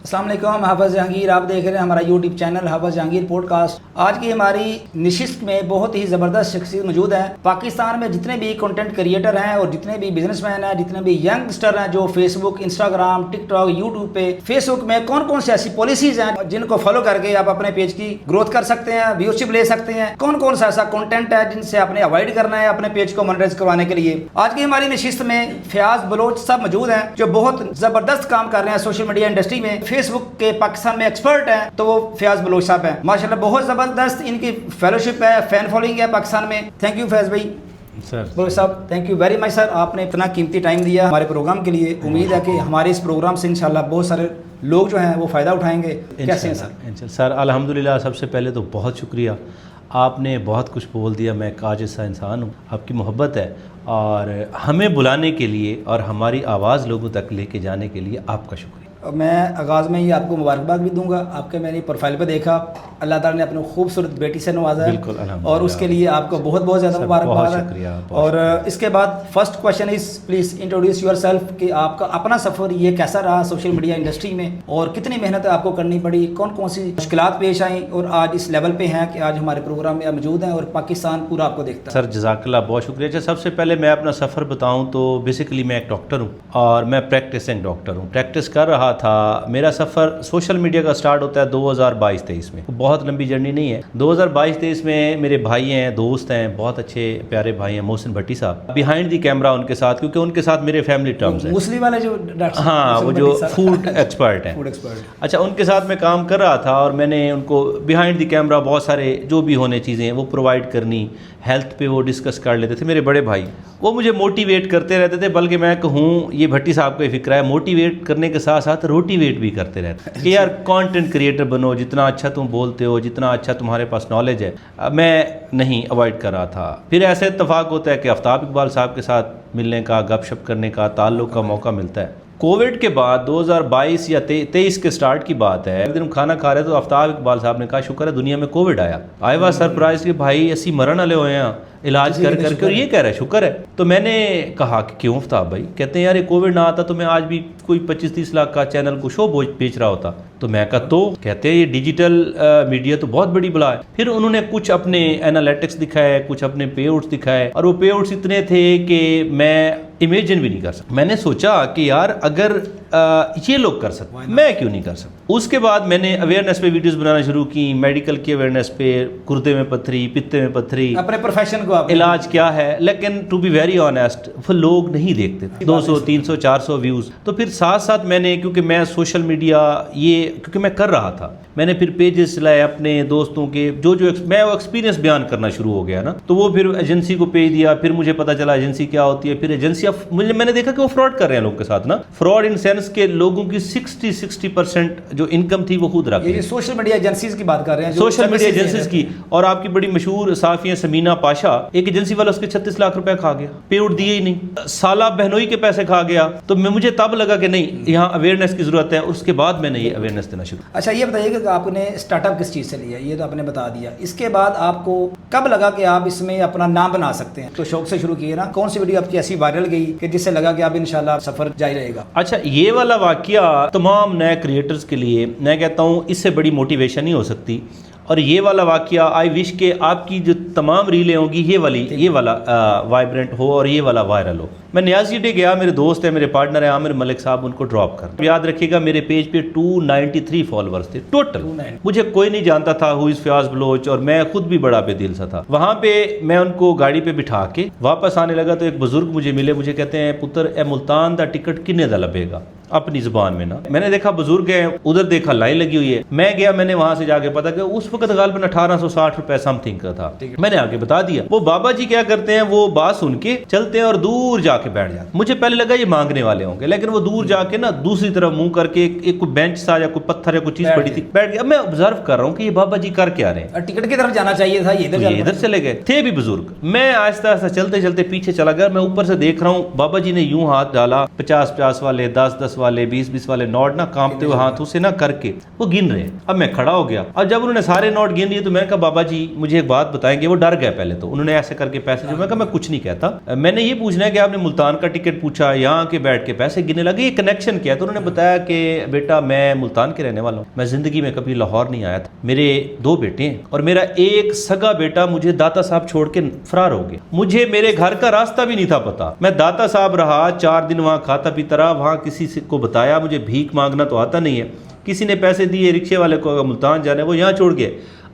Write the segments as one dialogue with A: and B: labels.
A: अस्सलाम वालेकुम, हम हाफ़िज़ जहांगीर, आप देख रहे हैं हमारा यूट्यूब चैनल हाफ़िज़ जहांगीर पॉडकास्ट। आज की हमारी नशिस्त में बहुत ही ज़बरदस्त शख्सियत मौजूद है। पाकिस्तान में जितने भी कंटेंट क्रिएटर हैं और जितने भी बिजनेसमैन हैं, जितने भी यंगस्टर हैं जो फेसबुक, इंस्टाग्राम, टिकटॉक, यूट्यूब पे, फेसबुक में कौन कौन सी ऐसी पॉलिसीज़ हैं जिनको फॉलो करके आप अपने पेज की ग्रोथ कर सकते हैं, व्यूअरशिप ले सकते हैं, कौन कौन सा ऐसा कंटेंट है जिनसे आपने अवॉइड करना है अपने पेज को मोनेटाइज करवाने के लिए। आज की हमारी नशिस्त में फयाज बलोच सब मौजूद हैं जो बहुत ज़बरदस्त काम कर रहे हैं सोशल मीडिया इंडस्ट्री में। फेसबुक के पाकिस्तान में एक्सपर्ट हैं तो वो फयाज बलोच साहब हैं। माशाल्लाह बहुत ज़बरदस्त इनकी फेलोशिप है, फैन फॉलोइंग है पाकिस्तान में। थैंक यू फयाज भाई।
B: सर
A: बलोच साहब thank you very much sir, आपने इतना कीमती टाइम दिया हमारे प्रोग्राम के लिए। उम्मीद है कि हमारे इस प्रोग्राम से इंशाल्लाह बहुत सारे लोग जो हैं वो फ़ायदा उठाएंगे। कैसे हैं सर?
B: सर अल्हम्दुलिल्लाह, सबसे पहले तो बहुत शुक्रिया, आपने बहुत कुछ बोल दिया। मैं एक आजिज़ सा इंसान हूँ, आपकी मोहब्बत है और हमें बुलाने के लिए और हमारी आवाज़ लोगों तक लेके जाने के लिए आपका शुक्रिया।
A: मैं आगाज़ में ही आपको मुबारकबाद भी दूंगा। आपके मैंने प्रोफाइल पे देखा अल्लाह ताला ने अपनी खूबसूरत बेटी से नवाजा है,
B: बिल्कुल
A: और उसके लिए आपको बहुत बहुत ज़्यादा मुबारकबाद है। और इसके बाद first question is please introduce yourself कि आपका अपना सफ़र ये कैसा रहा सोशल मीडिया इंडस्ट्री में और कितनी मेहनत आपको करनी पड़ी, कौन कौन सी मुश्किलात पेश आई और आज इस लेवल पे हैं कि आज हमारे प्रोग्राम में मौजूद हैं और पाकिस्तान पूरा आपको देखता है।
B: सर जज़ाकल्लाह, बहुत शुक्रिया। अच्छा, सबसे पहले मैं अपना सफ़र बताऊँ तो बेसिकली मैं एक डॉक्टर हूँ और मैं प्रैक्टिसिंग डॉक्टर हूँ। प्रैक्टिस कर रहा था। मेरा सफ़र सोशल मीडिया का स्टार्ट होता है 2022-23 में। बहुत लंबी जर्नी नहीं है। 2022-23 में मेरे भाई हैं, दोस्त हैं, बहुत अच्छे प्यारे भाई हैं, मोहसिन भट्टी साहब, बिहाइंड दी कैमरा उनके साथ, क्योंकि उनके साथ मेरे फैमिली टर्म्स हैं।
A: मुस्लिम वाले जो डॉक्टर,
B: हाँ, वो जो फूड एक्सपर्ट हैं,
A: फूड एक्सपर्ट।
B: अच्छा, उनके साथ मैं काम कर रहा था और मैंने उनको बिहाइंड दी कैमरा बहुत सारे जो भी होने चीज़ें वो प्रोवाइड करनी, हेल्थ पे वो डिस्कस कर लेते थे। मेरे बड़े भाई वो मुझे मोटिवेट करते रहते थे, बल्कि मैं कहूँ ये भट्टी साहब का ही फिक्र है, मोटिवेट करने के साथ साथ रोटिवेट भी करते रहते हैं कि यार कंटेंट क्रिएटर बनो, जितना अच्छा तुम बोलते हो, जितना अच्छा तुम्हारे पास नॉलेज है। मैं नहीं अवॉइड कर रहा था। फिर ऐसे इत्तेफाक होता है कि आफ्ताब इकबाल साहब के साथ मिलने का, गपशप करने का, ताल्लुक़ का मौका मिलता है। कोविड के बाद 2022 या 23 के स्टार्ट की बात है। एक दिन हम खाना खा रहे तो आफ्ताब इकबाल साहब ने कहा शुक्र है दुनिया में कोविड आया। आई वाज सरप्राइज कि भाई ऐसी मरण वाले हुए हैं इलाज कर करके, और ये कह रहा है शुक्र है। तो मैंने कहा कि क्यों आफ्ताब भाई? कहते हैं यार ये कोविड ना आता तो मैं आज भी कोई 25-30 लाख का चैनल को शो बेच रहा होता। तो मैं कहा तो कहते हैं ये डिजिटल मीडिया तो बहुत बड़ी बला है। फिर उन्होंने कुछ अपने एनालिटिक्स दिखाए, कुछ अपने पे आउट्स दिखाए, और वो पे आउट्स इतने थे कि मैं इमेजिन भी नहीं कर सकता। मैंने सोचा कि यार अगर ये लोग कर सकते मैं क्यों नहीं कर सकता। उसके बाद मैंने अवेयरनेस पे वीडियोस बनाना शुरू की, मेडिकल की अवेयरनेस पे, गुर्दे में पत्थरी, पित्ते में पत्थरी,
A: अपने प्रोफेशन को
B: इलाज क्या है। लेकिन टू बी वेरी ऑनेस्ट वो लोग नहीं देखते थे। 200, 300, 400 व्यूज़। तो फिर साथ साथ मैंने, क्योंकि मैं सोशल मीडिया ये क्योंकि मैं कर रहा था, मैंने फिर पेजेस चलाए अपने दोस्तों के, जो मैं वो एक्सपीरियंस बयान करना शुरू हो गया ना, तो वो फिर एजेंसी को पेज दिया। फिर मुझे पता चला एजेंसी क्या होती है। फिर एजेंसी मैंने देखा कि वो फ्रॉड कर रहे हैं लोग के साथ ना। फ्रॉड इन सेंस के लोगों की 60% जो इनकम थी वो खुद रख रहे हैं।
A: सोशल मीडिया एजेंसीज की बात कर रहे हैं,
B: सोशल मीडिया एजेंसीज की। और आपकी बड़ी मशहूर साफिया समीना पाशा, एक एजेंसी वाला उसके 36 लाख रुपए खा गया, पे आउट दिए ही नहीं, साला बहनोई के पैसे खा गया। तो मुझे तब लगा कि नहीं, यहाँ अवेयरनेस की जरूरत है। उसके बाद मैंने ये अवेयरनेस देना शुरू।
A: अच्छा, ये बताइए कि आपने स्टार्टअप किस चीज़ से लिया, ये तो आपने बता दिया। इसके बाद आपको कब लगा कि आप इसमें अपना नाम बना सकते हैं? तो शौक से शुरू किए ना, कौन सी वीडियो आपकी ऐसी वायरल गई कि जिससे लगा कि आप इंशाल्लाह सफर जारी रहेगा?
B: अच्छा, ये वाला वाकया तमाम नए क्रिएटर्स के लिए मैं कहता हूँ इससे बड़ी मोटिवेशन नहीं हो सकती। और ये वाला वाकया आई विश के आपकी जो तमाम रीलें होंगी ये वाला वाइब्रेंट हो और ये वाला वायरल हो। मैं न्याजी डे गया, मेरे दोस्त है, मेरे पार्टनर है आमिर मलिक साहब, उनको ड्रॉप कर। याद रखिएगा मेरे पेज पे 293 फॉलोअर्स थे टोटल। मुझे कोई नहीं जानता था हु इज फयाज बलोच, और मैं खुद भी बड़ा बेदिल सा था। वहां पे मैं उनको गाड़ी पे बिठा के वापस आने लगा तो एक बुजुर्ग मुझे मिले। मुझे कहते हैं पुत्र ए मुल्तान दा टिकट किन्ने दा लबेगा, अपनी जुबान में ना। मैंने देखा बुजुर्ग है, उधर देखा लाइन लगी हुई है। मैं गया, मैंने वहां से जाके पता किया उस वक्त गालबन 1860 रुपए समथिंग का था। मैंने आगे बता दिया। वो बाबा जी क्या करते हैं, वो बात सुन के चलते हैं और दूर जाके बैठ जाते। मुझे पहले लगा ये मांगने वाले होंगे, लेकिन वो दूर जाके ना दूसरी तरफ मुंह करके एक कोई बेंच सा या कोई पत्थर या कोई चीज पड़ी थी, बैठ गया। मैं ऑब्जर्व कर रहा हूँ कि ये बाबा जी कर क्या रहे हैं।
A: टिकट की तरफ जाना चाहिए था, ये
B: इधर चले गए थे भी बुजुर्ग। मैं आहिस्ता आहिस्ता चलते चलते पीछे चला गया। मैं ऊपर से देख रहा हूँ बाबा जी ने यूं हाथ डाला, 50-50 वाले, 10-10 वाले 20-20 वाले नोट ना कांपते हुए हाथों से ना करके वो गिन रहे हैं। अब मैं खड़ा हो गया और जब उन्होंने सारे नोट गिन लिए तो मैंने कहा बाबा जी मुझे एक बात बताएंगे। वो डर गए पहले तो, उन्होंने ऐसे करके पैसे जो, मैं कहा मैं कुछ नहीं कहता, मैंने ये पूछना है कि आपने मुल्तान का टिकट पूछा, यहाँ के बैठ के पैसे गिनने लगे, ये कनेक्शन क्या है? तो उन्होंने बताया कि बेटा मैं मुल्तान के रहने वाला हूँ, मैं जिंदगी में कभी लाहौर नहीं आया था, मेरे 2 बेटे हैं और मेरा एक सगा बेटा मुझे दाता साहब छोड़ के फरार हो गया, मुझे मेरे घर का रास्ता भी नहीं था पता, मैं दाता साहब रहा 4 दिन वहाँ खाता पीता रहा, वहाँ किसी को बताया, मुझे भीख मांगना तो आता नहीं है, किसी ने पैसे दिए रिक्शे वाले को, अगर मुल्तान जाना है वो यहाँ छोड़ गए।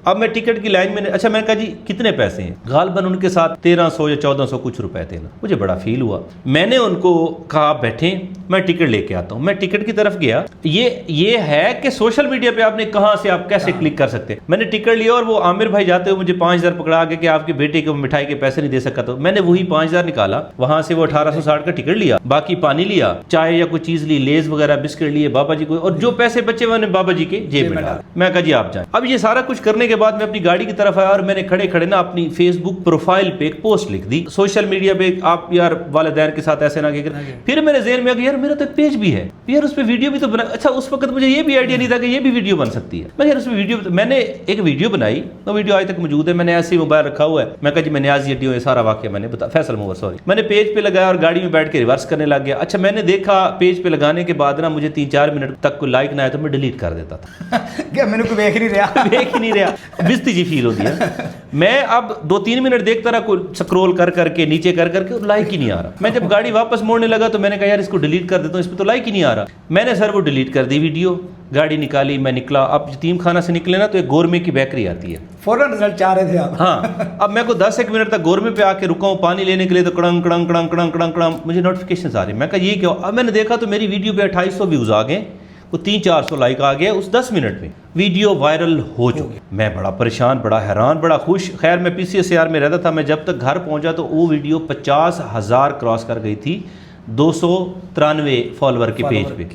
B: अब मैं टिकट की लाइन में, अच्छा मैंने कहा जी कितने पैसे हैं? गालबन उनके साथ 1300 या 1400 कुछ रुपए थे ना। मुझे बड़ा फील हुआ, मैंने उनको कहा आप बैठें मैं टिकट लेके आता हूँ। मैं टिकट की तरफ गया, ये है कि सोशल मीडिया पे आपने कहाँ से आप कैसे क्लिक कर सकते हैं। मैंने टिकट लिया और वो आमिर भाई जाते हुए मुझे 5000 पकड़ा के कि आपके बेटे को मिठाई के पैसे नहीं दे सका, तो मैंने वही 5000 निकाला, वहां से वो 1860 का टिकट लिया, बाकी पानी लिया, चाय या कोई चीज ली, लेज वगैरह बिस्किट लिए बाबा जी को, और जो पैसे बचे मैंने बाबा जी के जेब में डाला। मैं कहा जी आप जाए। अब ये सारा कुछ करने के बाद मैं अपनी गाड़ी की तरफ आया और मैंने खड़े खड़े ना अपनी फेसबुक प्रोफाइल पे एक पोस्ट लिख दी, सोशल मीडिया पे आप यार वालिदैन के साथ ऐसे ना करें। फिर मेरे ज़हन में आ गया यार मेरा तो एक पेज भी है यार, उस पर वीडियो भी तो बना। अच्छा उस वक्त मुझे ये भी आइडिया नहीं था कि ये भी वीडियो बन सकती है। मैं यार उसमें वीडियो, मैंने एक वीडियो बनाई, वो वीडियो आज तक मौजूद है, मैंने ऐसे ही मोबाइल रखा हुआ है। मैं कहा जी मैं न्याज़ हड्डी ये सारा वाक्य मैंने बता, फैसल मूवर सॉरी, मैंने पेज पे लगाया और गाड़ी में बैठ के रिवर्स करने लग गया। अच्छा मैंने देखा पेज पे लगाने के बाद ना मुझे 3-4 मिनट तक कोई लाइक ना आया तो मैं डिलीट कर देता था।
C: क्या मैंने कोई देख नहीं रहा
B: देख ही नहीं रहा, बिस्ती जी फील होती है। मैं अब 2-3 मिनट देखता रहा, कोई स्क्रॉल कर करके नीचे कर करके लाइक ही नहीं आ रहा। मैं जब गाड़ी वापस मोड़ने लगा तो मैंने कहा यार इसको डिलीट कर देता हूँ, इस पर तो लाइक ही नहीं आ रहा। मैंने सर वो डिलीट कर दी वीडियो, गाड़ी निकाली, मैं निकला। अब यतीम खाना से निकले ना तो एक गोरमे की बेकरी आती है,
C: फौरन रिजल्ट चाह रहे थे आप।
B: हाँ, अब मैं को 10-1 मिनट तक गोरमे पे आके रुका हूँ पानी लेने के लिए, तो कड़ंग कड़ंग कड़ंग कड़ंग कड़ंग कड़ंग मुझे नोटिफिकेशन आ रही। मैं कहा ये क्या? अब मैंने देखा तो मेरी वीडियो पे 2800 व्यूज आ गए, वो 300-400 लाइक आ गया उस 10 मिनट में, वीडियो वायरल हो चुकी। मैं बड़ा परेशान, बड़ा हैरान, बड़ा खुश। खैर मैं PCSAR में रहता था, मैं जब तक घर पहुंचा तो वो वीडियो 50,000 क्रॉस कर गई थी 293 फॉलोअर के पेज पे।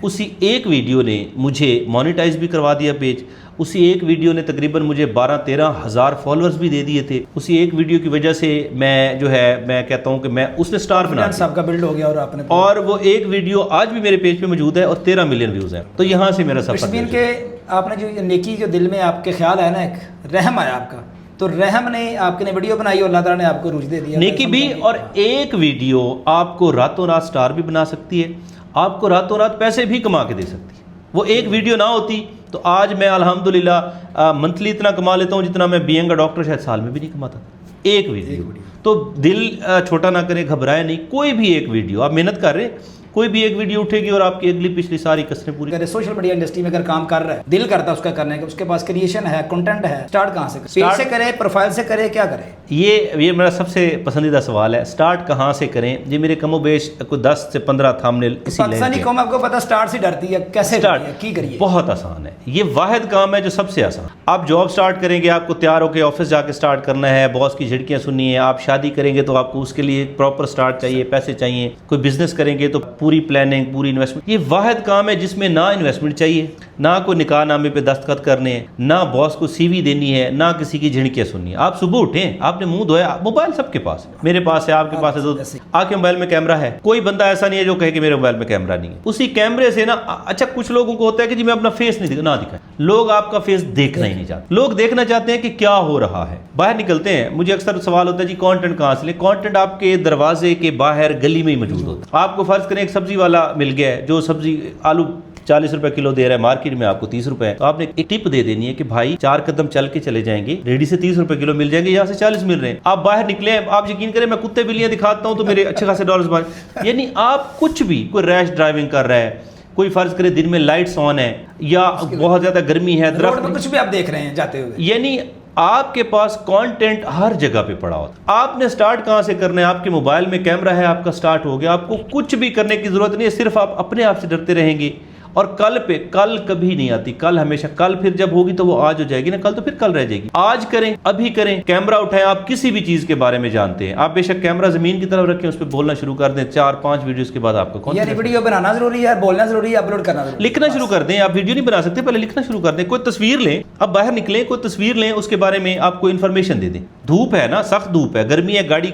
B: उसी एक वीडियो ने मुझे मोनेटाइज भी करवा दिया पेज, उसी एक वीडियो ने तकरीबन मुझे 12-13 हज़ार फॉलोअर्स भी दे दिए थे। उसी एक वीडियो की वजह से मैं जो है मैं कहता हूँ कि मैं उसने स्टार बना दिया,
C: सबका बिल्ड हो गया। और आपने
B: और वो एक वीडियो आज भी मेरे पेज पे मौजूद है और 13 मिलियन व्यूज़ हैं। तो यहाँ से मेरा सफर
C: के आपने जो नेकी जो दिल में आपके ख्याल है ना, एक रहम आया आपका, तो रहम ने आपके ने वीडियो बनाई और अल्लाह ताला ने आपको रुझ दे दिया
B: नेकी भी। और एक वीडियो आपको रातों रात स्टार भी बना सकती है, आपको रातों रात पैसे भी कमा के दे सकती है। वो एक वीडियो ना होती तो आज मैं अल्हम्दुलिल्लाह मंथली इतना कमा लेता हूँ जितना मैं बीइंग अ डॉक्टर शायद साल में भी नहीं कमाता। एक वीडियो। तो दिल छोटा ना करें, घबराए नहीं, कोई भी एक वीडियो आप मेहनत कर रहे, कोई भी एक वीडियो उठेगी और आपकी अगली पिछली सारी कसरें पूरी करें।
C: सोशल मीडिया इंडस्ट्री में अगर काम कर रहा है, दिल करता है उसका करने का, उसके पास क्रिएशन है, कंटेंट है, स्टार्ट कहाँ से करे? पेज से करे, प्रोफाइल से करे, क्या करे?
B: ये मेरा सबसे पसंदीदा सवाल है, स्टार्ट कहाँ से करें? ये मेरे कमोबेश कोई 10 से 15 थंबनेल इसी
C: पाकिस्तानी कौम आपको पता स्टार्ट से डरती है, कैसे
B: स्टार्ट
C: की करिए?
B: बहुत आसान है, ये वाहिद काम है जो सबसे आसान। आप जॉब स्टार्ट करेंगे, आपको तैयार होकर ऑफिस जाके स्टार्ट करना है, बॉस की झिड़कियाँ सुननी है। आप शादी करेंगे तो आपको उसके लिए प्रॉपर स्टार्ट चाहिए, पैसे चाहिए। कोई बिजनेस करेंगे तो पूरी प्लानिंग, पूरी इन्वेस्टमेंट। ये वाहिद काम है जिसमें ना इन्वेस्टमेंट चाहिए, ना कोई निकाहनामे पे दस्तखत करने हैं, ना बॉस को CV देनी है, ना किसी की झिड़कियाँ सुननी है। आप सुबह उठें, आपने मुंह धोया, मोबाइल सबके पास है, मेरे पास है, आपके पास है, तो आपके मोबाइल में कैमरा है। कोई बंदा ऐसा नहीं है जो कहे कि मेरे मोबाइल में कैमरा नहीं है। उसी कैमरे से ना, अच्छा कुछ लोगों को होता है कि जी मैं अपना फेस नहीं दिखाए, लोग आपका फेस देखना ही नहीं चाहते। लोग देखना चाहते हैं कि क्या हो रहा है। बाहर निकलते हैं, मुझे अक्सर सवाल होता है जी कंटेंट कहाँ से ले? कंटेंट आपके दरवाजे के बाहर गली में ही मौजूद होता है। आपको फर्ज करें एक सब्जी वाला मिल गया है जो सब्जी आलू 40 रुपए किलो दे रहा है, मार्केट में आपको 30 रुपए है, तो आपने एक टिप दे देनी है कि भाई 4 कदम चल के चले जाएंगे, रेडी से 30 रुपए किलो मिल जाएंगे, यहाँ से 40 मिल रहे हैं। आप बाहर निकले, आप यकीन करें मैं कुत्ते बिल्लियां दिखाता हूँ तो मेरे अच्छे खासे डॉलर्स बन। यानी आप कुछ भी, कोई रैश ड्राइविंग कर रहा है, कोई फर्ज करे दिन में लाइट्स ऑन है या बहुत ज्यादा गर्मी है, दरख्त
C: कुछ भी आप देख रहे हैं जाते हुए,
B: यानी आपके पास कंटेंट हर जगह पे पड़ा होता। आपने स्टार्ट कहां से करना है? आपके मोबाइल में कैमरा है, आपका स्टार्ट हो गया। आपको कुछ भी करने की जरूरत नहीं है, सिर्फ आप अपने आप से डरते रहेंगे। और कल पे, कल कभी नहीं आती, कल हमेशा, कल फिर जब होगी तो वो आज हो जाएगी ना, कल तो फिर कल रह जाएगी। आज करें, अभी करें, कैमरा उठाएं। आप किसी भी चीज के बारे में जानते हैं, आप बेशक कैमरा जमीन की तरफ रखें, उस पर बोलना शुरू कर दें। 4-5 वीडियोस के बाद आपको कौन
C: वीडियो बनाना जरूरी है, बोलना जरूरी है, अपलोड करना जरूरी है,
B: लिखना शुरू कर दें। आप वीडियो नहीं बना सकते, पहले लिखना शुरू कर दें। कोई तस्वीर लें, अब बाहर निकलें, कोई तस्वीर लें, उसके बारे में आपको इन्फॉर्मेशन दे दें। धूप है ना, सख्त धूप है, गर्मी है, गाड़ी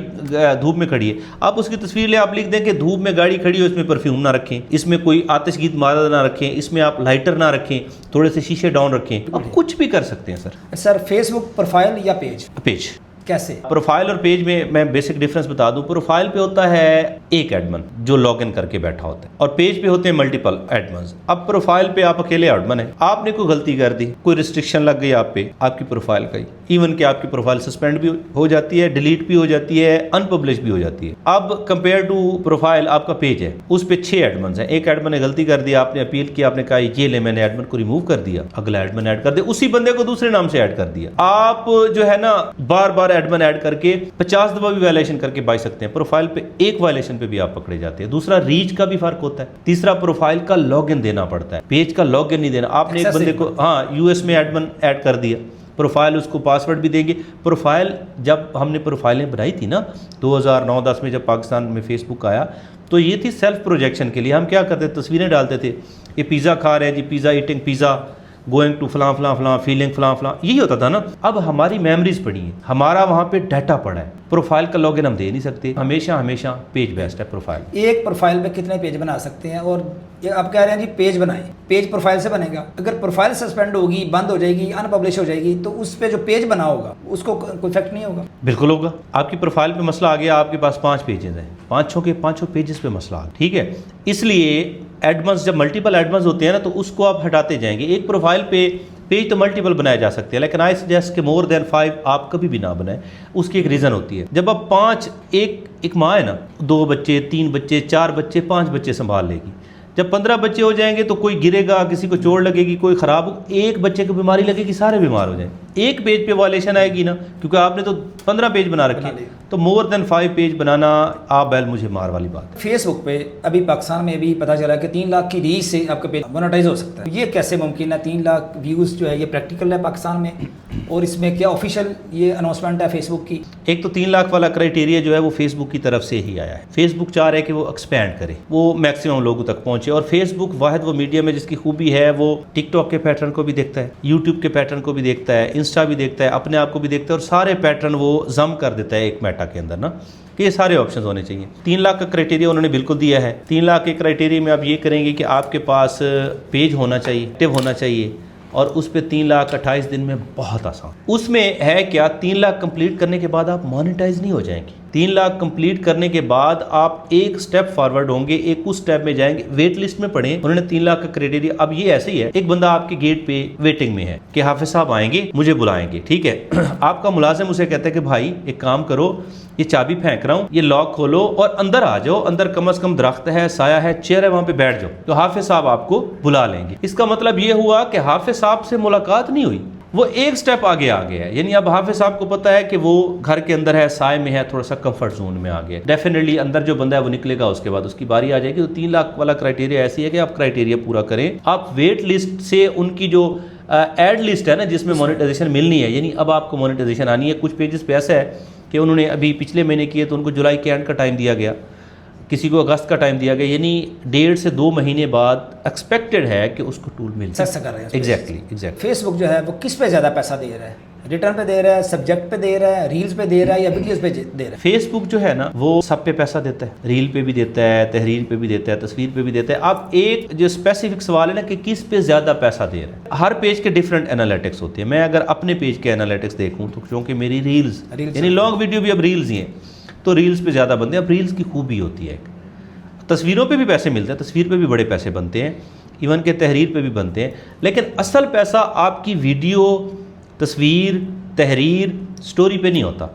B: धूप में खड़ी है, आप उसकी तस्वीर ले, आप लिख दें कि धूप में गाड़ी खड़ी हो, इसमें परफ्यूम ना रखें, इसमें कोई आतिशगीत मादा ना रखें, इसमें आप लाइटर ना रखें, थोड़े से शीशे डाउन रखें, आप कुछ भी कर सकते हैं सर।
C: सर फेसबुक प्रोफाइल या पेज?
B: पेज।
C: कैसे?
B: प्रोफाइल और पेज में मैं बेसिक डिफरेंस बता दूं। प्रोफाइल पे होता है एक एडमन जो लॉगिन करके बैठा होता है, और पेज पे होते हैं मल्टीपल एडमन्स। अब प्रोफाइल पे आप अकेले एडमन है, आपने कोई गलती कर दी, कोई रिस्ट्रिक्शन लग गई आप पे, आपकी प्रोफाइल का ही, इवन कि आपकी प्रोफाइल सस्पेंड भी हो जाती है, डिलीट भी हो जाती है, अनपब्लिश भी हो जाती है। अब कंपेयर टू प्रोफाइल आपका पेज है, उस पे 6 एडमन्स हैं। एक एडमन ने गलती कर दी, आपने अपील किया, आपने कहा ये ले मैंने एडमन को रिमूव कर दिया, अगला एडमन ऐड कर दिया, उसी बंदे को दूसरे नाम से ऐड कर दिया। आप जो है ना बार बार एडमन ऐड करके 50 दफा भी वायलेशन करके बाई सकते हैं। प्रोफाइल पे एक वायलेशन पे भी आप पकड़े जाते हैं। दूसरा रीच का भी फर्क होता है। तीसरा प्रोफाइल का लॉगिन देना पड़ता है, पेज का लॉगिन नहीं देना। आपने एक बंदे को यूएस में एडमन ऐड कर दिया, प्रोफाइल उसको पासवर्ड भी देंगे। प्रोफाइल जब हमने प्रोफाइलें बनाई थी ना 2009-10 में, जब पाकिस्तान में फेसबुक आया, तो ये थी सेल्फ प्रोजेक्शन के लिए। हम क्या करते, तस्वीरें डालते थे, ये पिज़्ज़ा खा रहे हैं जी, pizza eating pizza, going to फलां फलां फलां, फीलिंग फलां फलां, यही होता था ना। अब हमारी मेमोरीज पड़ी है, हमारा वहाँ पे डाटा पड़ा है, प्रोफाइल का लॉगिन हम दे नहीं सकते। हमेशा हमेशा पेज बेस्ट है प्रोफाइल।
C: एक प्रोफाइल पे कितने पेज बना सकते हैं? और ये आप कह रहे हैं जी पेज बनाएं, पेज प्रोफाइल से बनेगा। अगर प्रोफाइल सस्पेंड होगी, बंद हो जाएगी, अनपब्लिश हो जाएगी, तो उस पे जो पेज बना होगा उसको कोई इफेक्ट नहीं होगा?
B: बिल्कुल होगा। आपकी प्रोफाइल पे मसला आ गया, आपके पास 5 पेजेस हैं, पाँचों पेजेस पे मसला आ गया, ठीक है। इसलिए एडमन्स, जब मल्टीपल एडमन्स होते हैं ना, तो उसको आप हटाते जाएंगे। एक प्रोफाइल पे पेज तो मल्टीपल बनाए जा सकते हैं, लेकिन आई सजेस्ट कि मोर देन 5 आप कभी भी ना बनाएं। उसकी एक रीज़न होती है, जब आप 5, एक माँ है ना, 2 बच्चे, 3 बच्चे, 4 बच्चे, 5 बच्चे संभाल लेगी। जब 15 बच्चे हो जाएंगे तो कोई गिरेगा, किसी को चोट लगेगी, कोई ख़राब, एक बच्चे को बीमारी लगेगी, सारे बीमार हो जाएंगे। एक पेज पे वायलेशन आएगी ना, क्योंकि आपने तो 15 पेज बना रखे, तो मोर देन 5 पेज बनाना आप बैल मुझे मार वाली बात है।
C: फेसबुक पे अभी पाकिस्तान में भी पता चला कि 3 लाख की रीच से आपका पेज मोनेटाइज हो सकता है। ये कैसे मुमकिन है? 3 लाख व्यूज़ जो है ये प्रैक्टिकल है पाकिस्तान में, और इसमें क्या ऑफिशियल ये अनाउंसमेंट है फेसबुक की?
B: एक तो 3 लाख वाला क्राइटेरिया जो है वो फेसबुक की तरफ से ही आया है। फेसबुक चाह रहे हैं कि वो एक्सपैंड करे, वो मैक्सिमम लोगों तक पहुंचे। और फेसबुक वाहिद वो मीडिया में जिसकी खूबी है, वो टिकटॉक के पैटर्न को भी देखता है, यूट्यूब के पैटर्न को भी देखता है, इंस्टा भी देखता है, अपने आप को भी देखता है, और सारे पैटर्न वो जम कर देता है एक मेटा के अंदर ना, कि ये सारे ऑप्शंस होने चाहिए। 3 लाख का क्राइटेरिया उन्होंने बिल्कुल दिया है। 3 लाख के क्राइटेरिया में आप ये करेंगे कि आपके पास पेज होना चाहिए, एक्टिव होना चाहिए, और उस पर 3 लाख 28 दिन में बहुत आसान। उसमें है क्या, 3 लाख कंप्लीट करने के बाद आप मोनेटाइज नहीं हो जाएंगे। 3 लाख कंप्लीट करने के बाद आप एक स्टेप फॉरवर्ड होंगे, एक उस स्टेप में जाएंगे, वेट लिस्ट में पड़े। उन्होंने 3 लाख का क्राइटेरिया। अब ये ऐसे ही है, एक बंदा आपके गेट पे वेटिंग में है कि हाफिज साहब आएंगे, मुझे बुलाएंगे, ठीक है। आपका मुलाजिम उसे कहता है कि भाई एक काम करो, ये चाबी फेंक रहा हूँ, ये लॉक खोलो और अंदर आ जाओ, अंदर कम से कम दरख्त है, साया है, चेयर है, वहां पे बैठ जाओ, तो हाफिज साहब आपको बुला लेंगे। इसका मतलब ये हुआ कि हाफिज साहब से मुलाकात नहीं हुई, वो एक स्टेप आगे आ गया है। यानी अब हाफिज साहब को पता है कि वो घर के अंदर है, साय में है, थोड़ा सा कंफर्ट जोन में आ गया। डेफिनेटली अंदर जो बंदा है वो निकलेगा, उसके बाद उसकी बारी आ जाएगी। तो 3 लाख वाला क्राइटेरिया ऐसी है कि आप क्राइटेरिया पूरा करें। आप वेट लिस्ट से उनकी जो एड लिस्ट है ना, जिसमें मोनेटाइजेशन मिलनी है, यानी अब आपको मोनेटाइजेशन आनी है। कुछ पेजेस पे ऐसा है कि उन्होंने अभी पिछले महीने किए तो उनको जुलाई के एंड का टाइम दिया गया, किसी को अगस्त का टाइम दिया गया, यानी 1.5 से 2 महीने बाद एक्सपेक्टेड है कि उसको टूल मिल
C: सक्सेस कर रहे हैं।
B: एग्जैक्टली।
C: फेसबुक जो है वो किस पे ज़्यादा पैसा दे रहा है? रिटर्न पे दे रहा है, सब्जेक्ट पे दे रहा है, रील्स पे दे रहा है, या वीडियोस पे दे रहा है?
B: फेसबुक जो है ना वो सब पे पैसा देता है, रील पे भी देता है, तहरीर पे भी देता है, तस्वीर पे भी देता है। अब एक जो स्पेसिफिक सवाल है ना कि किस पे ज़्यादा पैसा दे रहा है, हर पेज के डिफरेंट एनालिटिक्स होते हैं। मैं अगर अपने पेज के एनालिटिक्स देखूँ तो क्योंकि मेरी रील्स यानी लॉन्ग वीडियो भी अब रील्स ही हैं, तो रील्स पे ज़्यादा बनते हैं। अब रील्स की खूबी होती है, तस्वीरों पे भी पैसे मिलते हैं, तस्वीर पे भी बड़े पैसे बनते हैं, इवन के तहरीर पे भी बनते हैं, लेकिन असल पैसा आपकी वीडियो, तस्वीर, तहरीर, स्टोरी पे नहीं होता।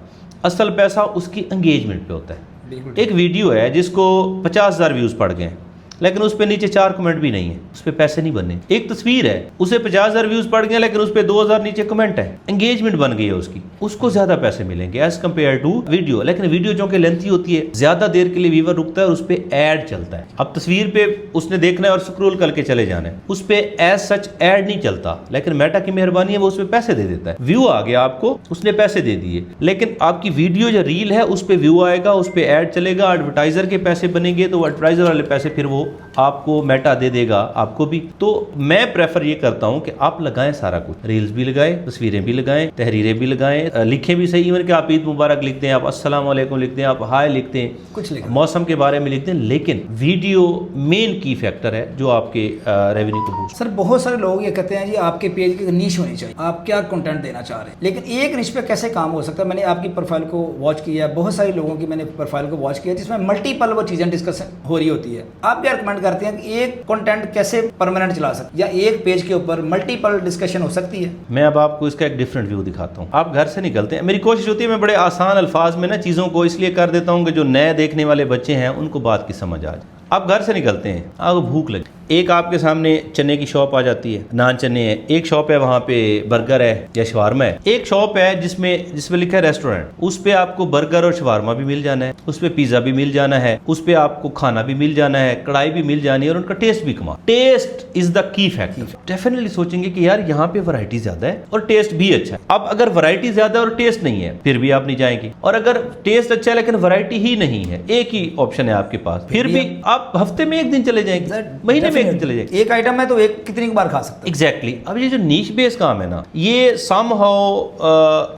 B: असल पैसा उसकी एंगेजमेंट पे होता है। एक वीडियो है जिसको 50,000 व्यूज़ पड़ गए हैं, लेकिन उस पर नीचे 4 कमेंट भी नहीं है, उस पर पैसे नहीं बने। एक तस्वीर है, उसे 50,000 व्यूज़ पड़ गए, लेकिन उस पर 2,000 नीचे कमेंट है, एंगेजमेंट बन गई है उसकी, उसको ज़्यादा पैसे मिलेंगे एज कम्पेयर टू वीडियो। लेकिन वीडियो जो कि लेंथी होती है, ज़्यादा देर के लिए व्यूवर रुकता है और उस पर ऐड चलता है। अब तस्वीर पे उसने देखना है और स्क्रॉल करके चले जाना है, उस पर एज सच ऐड नहीं चलता, लेकिन मेटा की मेहरबानी है वो उस पर पैसे दे देता है। व्यू आ गया आपको, उसने पैसे दे दिए, लेकिन आपकी वीडियो जो रील है उस पर व्यू आएगा, उस पर ऐड चलेगा, एडवर्टाइजर के पैसे बनेंगे, तो एडवर्टाइजर वाले पैसे फिर वो आपको मेटा दे देगा, आपको भी। तो मैं प्रेफर ये करता हूं कि आप लगाएं सारा कुछ, रील्स भी लगाएं, तस्वीरें भी लगाएं, तहरीरें भी लगाएं, लिखें भी सही, इवन कि आप ईद मुबारक लिखते हैं, आप अस्सलाम वालेकुम लिखते हैं, आप हाय लिखते हैं,
C: कुछ लिखा
B: मौसम के बारे में लिखते हैं, लेकिन वीडियो मेन की फैक्टर है जो आपके रेवेन्यू को बूस्ट।
C: सर बहुत सारे लोग ये कहते हैं जी आपके पेज की नीश होनी चाहिए, आप क्या कंटेंट देना चाह रहे हैं, लेकिन एक निश पे कैसे काम हो सकता है? मैंने आपकी प्रोफाइल को वॉच किया, बहुत सारे लोगों की मैंने प्रोफाइल को वॉच किया जिसमें मल्टीपल वो चीज़ें डिस्कस हो रही होती है। आप क्या रिकमेंड करते हैं कि एक कंटेंट कैसे परमानेंट चला सकते या एक पेज के ऊपर मल्टीपल डिस्कशन हो सकती है?
B: मैं अब आपको इसका एक डिफरेंट व्यू दिखाता हूँ। आप घर से निकलते हैं, मेरी कोशिश होती है मैं बड़े आसान अल्फाज में ना चीज़ों को इसलिए कर देता हूँ कि जो नए देखने वाले बच्चे हैं उनको बात की समझ आ जाए। आप घर से निकलते हैं, आपको भूख लगी, एक आपके सामने चने की शॉप आ जाती है, नान चने है, एक शॉप है वहाँ पे बर्गर है या शवारमा है, एक शॉप है जिसमें लिखा है रेस्टोरेंट, उस पे आपको बर्गर और शवारमा भी मिल जाना है, उस पे पिज़्ज़ा भी मिल जाना है, उस पे आपको खाना भी मिल जाना है, कढ़ाई भी मिल जानी है और उनका टेस्ट भी कमाल। Taste is the key factor. Definitely सोचेंगे कि यार यहाँ पे वैरायटी ज्यादा है और टेस्ट भी अच्छा है। अब अगर वैरायटी ज्यादा और टेस्ट नहीं है फिर भी आप नहीं जाएंगे, और अगर टेस्ट अच्छा है लेकिन वैरायटी ही नहीं है, एक ही ऑप्शन है आपके पास, फिर भी आप हफ्ते में एक दिन चले जाएंगे, महीने में एक दिन चले जाएंगे।
C: एक आइटम है तो एक कितनी बार खा सकते हैं?
B: एग्जैक्टली। अब ये जो नीश बेस काम है ना, ये समहाउ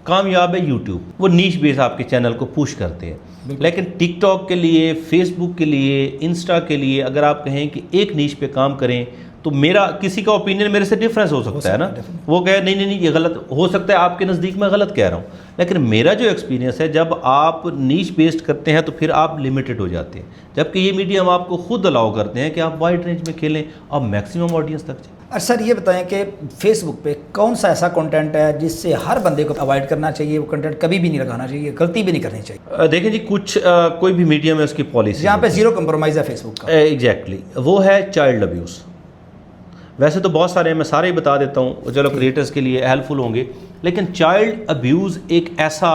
B: कामयाब है यूट्यूब, वो नीश बेस आपके चैनल को पुश करते हैं। लेकिन टिकटॉक के लिए, फेसबुक के लिए, इंस्टा के लिए अगर आप कहें कि एक नीश पे काम करें तो मेरा किसी का ओपिनियन मेरे से डिफरेंस हो सकता है ना, वो कहे नहीं नहीं नहीं ये गलत हो सकता है, आपके नज़दीक मैं गलत कह रहा हूँ, लेकिन मेरा जो एक्सपीरियंस है जब आप नीश बेस्ड करते हैं तो फिर आप लिमिटेड हो जाते हैं, जबकि ये मीडियम आपको खुद अलाउ करते हैं कि आप वाइड रेंज में खेलें, आप मैक्सिमम ऑडियंस तक जाएं।
C: अच्छा सर ये बताएं कि फेसबुक पे कौन सा ऐसा कंटेंट है जिससे हर बंदे को अवॉइड करना चाहिए, वो कंटेंट कभी भी नहीं लगाना चाहिए, गलती भी नहीं करनी चाहिए?
B: देखें जी, कुछ कोई भी मीडियम है उसकी पॉलिसी
C: यहाँ पे जीरो कंप्रोमाइज़ है फेसबुक का।
B: एग्जैक्टली, वो है चाइल्ड अब्यूज़। वैसे तो बहुत सारे हैं, मैं सारे ही बता देता हूँ, चलो क्रिएटर्स के लिए हेल्पफुल होंगे, लेकिन चाइल्ड अब्यूज़ एक ऐसा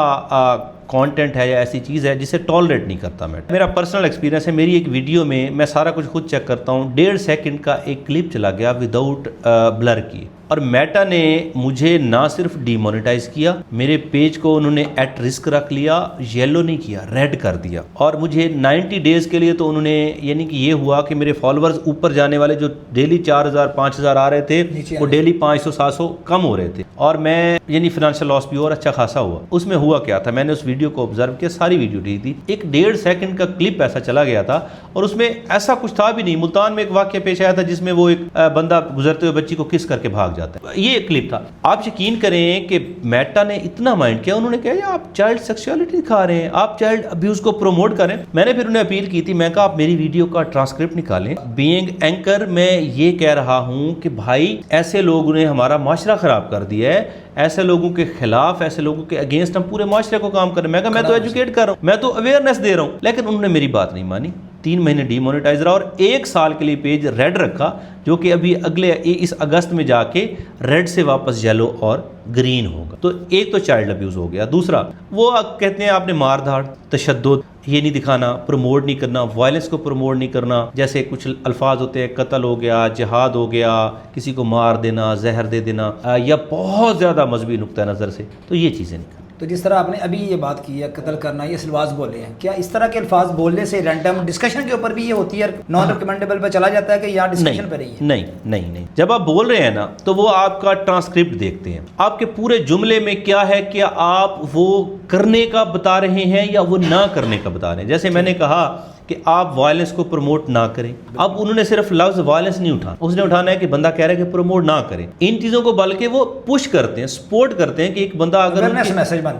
B: कंटेंट है या ऐसी चीज़ है जिसे टॉलरेट नहीं करता मैं। मेरा पर्सनल एक्सपीरियंस है, मेरी एक वीडियो में मैं सारा कुछ खुद चेक करता हूँ, 1.5 सेकंड का एक क्लिप चला गया विदाउट ब्लर किए, और मेटा ने मुझे ना सिर्फ डीमोनेटाइज किया, मेरे पेज को उन्होंने एट रिस्क रख लिया, येलो नहीं किया, रेड कर दिया, और मुझे 90 डेज़ के लिए तो उन्होंने, यानी कि ये हुआ कि मेरे फॉलोअर्स ऊपर जाने वाले जो डेली 4000 5000 आ रहे थे वो डेली 500 700 कम हो रहे थे, और मैं यानी फिनेंशियल लॉस भी और अच्छा खासा हुआ। उसमें हुआ क्या था, मैंने उस वीडियो को ऑब्जर्व किया, सारी वीडियो दी थी, एक 1.5 सेकंड का क्लिप ऐसा चला गया था और उसमें ऐसा कुछ था भी नहीं। मुल्तान में एक वाकया पेश आया था जिसमें वो एक बंदा गुजरते हुए बच्ची को किस करके भाग जाता है, ये क्लिप था। आप यकीन करें कि मेटा ने इतना माइंड किया, उन्होंने कहा आप चाइल्ड सेक्सुअलिटी दिखा रहे हैं, आप चाइल्ड अब्यूज को प्रमोट करें। मैंने फिर उन्हें अपील की थी, मैं कहा आप मेरी वीडियो का ट्रांसक्रिप्ट निकालें, बीइंग एंकर मैं ये कह रहा हूं कि भाई ऐसे लोगों ने हमारा माशरा खराब कर दिया है, ऐसे लोगों के खिलाफ, ऐसे लोगों के अगेंस्ट हम पूरे माशरे को काम कर रहे हैं। मैं कहा मैं तो एजुकेट कर रहा हूं, मैं तो अवेयरनेस दे रहा हूं, लेकिन उन्होंने मेरी बात नहीं मानी। 3 महीने डीमोनेटाइज रहा और 1 साल के लिए पेज रेड रखा, जो कि अभी अगले इस अगस्त में जाके रेड से वापस येलो और ग्रीन होगा। तो एक तो चाइल्ड अब्यूज हो गया। दूसरा, वो कहते हैं आपने मार धाड़, तशद्दुद ये नहीं दिखाना, प्रमोट नहीं करना, वायलेंस को प्रमोट नहीं करना, जैसे कुछ अल्फाज होते हैं, कत्ल हो गया, जिहाद हो गया, किसी को मार देना, जहर दे देना, या बहुत ज़्यादा मजहबी नुक्ता नज़र से, तो ये चीज़ें नहीं करनी।
C: तो जिस तरह आपने अभी ये बात की है कत्ल करना, ये अल्फाज बोले हैं, क्या इस तरह के अल्फाज बोलने से रैंडम डिस्कशन के ऊपर भी ये होती है, नॉन रिकमेंडेबल पे चला जाता है कि यहाँ डिस्कशन पे रही है?
B: नहीं नहीं नहीं, जब आप बोल रहे हैं ना तो वो आपका ट्रांसक्रिप्ट देखते हैं, आपके पूरे जुमले में क्या है, क्या आप वो करने का बता रहे हैं या वो ना करने का बता रहे हैं। जैसे मैंने कहा कि आप वायलेंस को प्रमोट ना करें, अब उन्होंने सिर्फ लफ्ज वायलेंस नहीं उठाना, उसने उठाना है कि बंदा कह रहा है कि प्रमोट ना करें। इन चीज़ों को बल्कि वो पुश करते हैं, सपोर्ट करते हैं कि एक बंदा अगर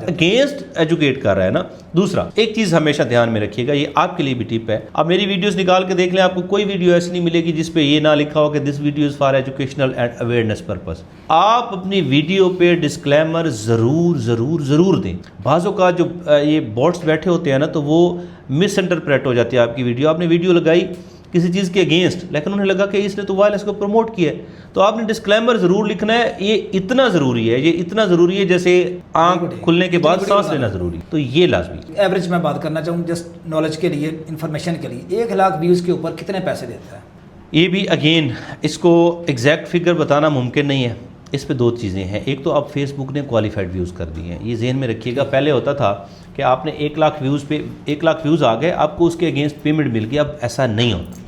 B: अगेंस्ट एजुकेट कर रहा है ना। दूसरा, एक चीज़ हमेशा ध्यान में रखिएगा, ये आपके लिए भी टिप है, आप मेरी वीडियोस निकाल के देख लें, आपको कोई वीडियो ऐसी नहीं मिलेगी जिसपे ये ना लिखा हो कि this video is for educational and awareness purpose. आप अपनी वीडियो पे डिस्क्लेमर ज़रूर ज़रूर ज़रूर दें। बाज़ों का जो ये बॉट्स बैठे होते हैं ना, तो वो मिस इंटरप्रेट हो जाती है आपकी वीडियो। आपने वीडियो लगाई किसी चीज़ के अगेंस्ट, लेकिन उन्हें लगा कि इसने तो वायलेंस को प्रमोट किया है, तो आपने डिस्क्लेमर ज़रूर लिखना है। ये इतना ज़रूरी है, ये इतना ज़रूरी है जैसे आँख खुलने के बाद सांस लेना ज़रूरी, तो ये लाजमी।
C: एवरेज मैं बात करना चाहूँ जस्ट नॉलेज के लिए, इन्फॉर्मेशन के लिए, 1 लाख व्यूज़ के ऊपर कितने पैसे देता है?
B: ये भी अगेन इसको एग्जैक्ट फिगर बताना मुमकिन नहीं है। इस पे 2 चीज़ें हैं, एक तो अब फेसबुक ने क्वालिफाइड व्यूज़ कर दिए हैं, ये जहन में रखिएगा। पहले होता था कि आपने 1 लाख व्यूज़ पे 1 लाख व्यूज़ आ गए, आपको उसके अगेंस्ट पेमेंट मिल गई, अब ऐसा नहीं होता।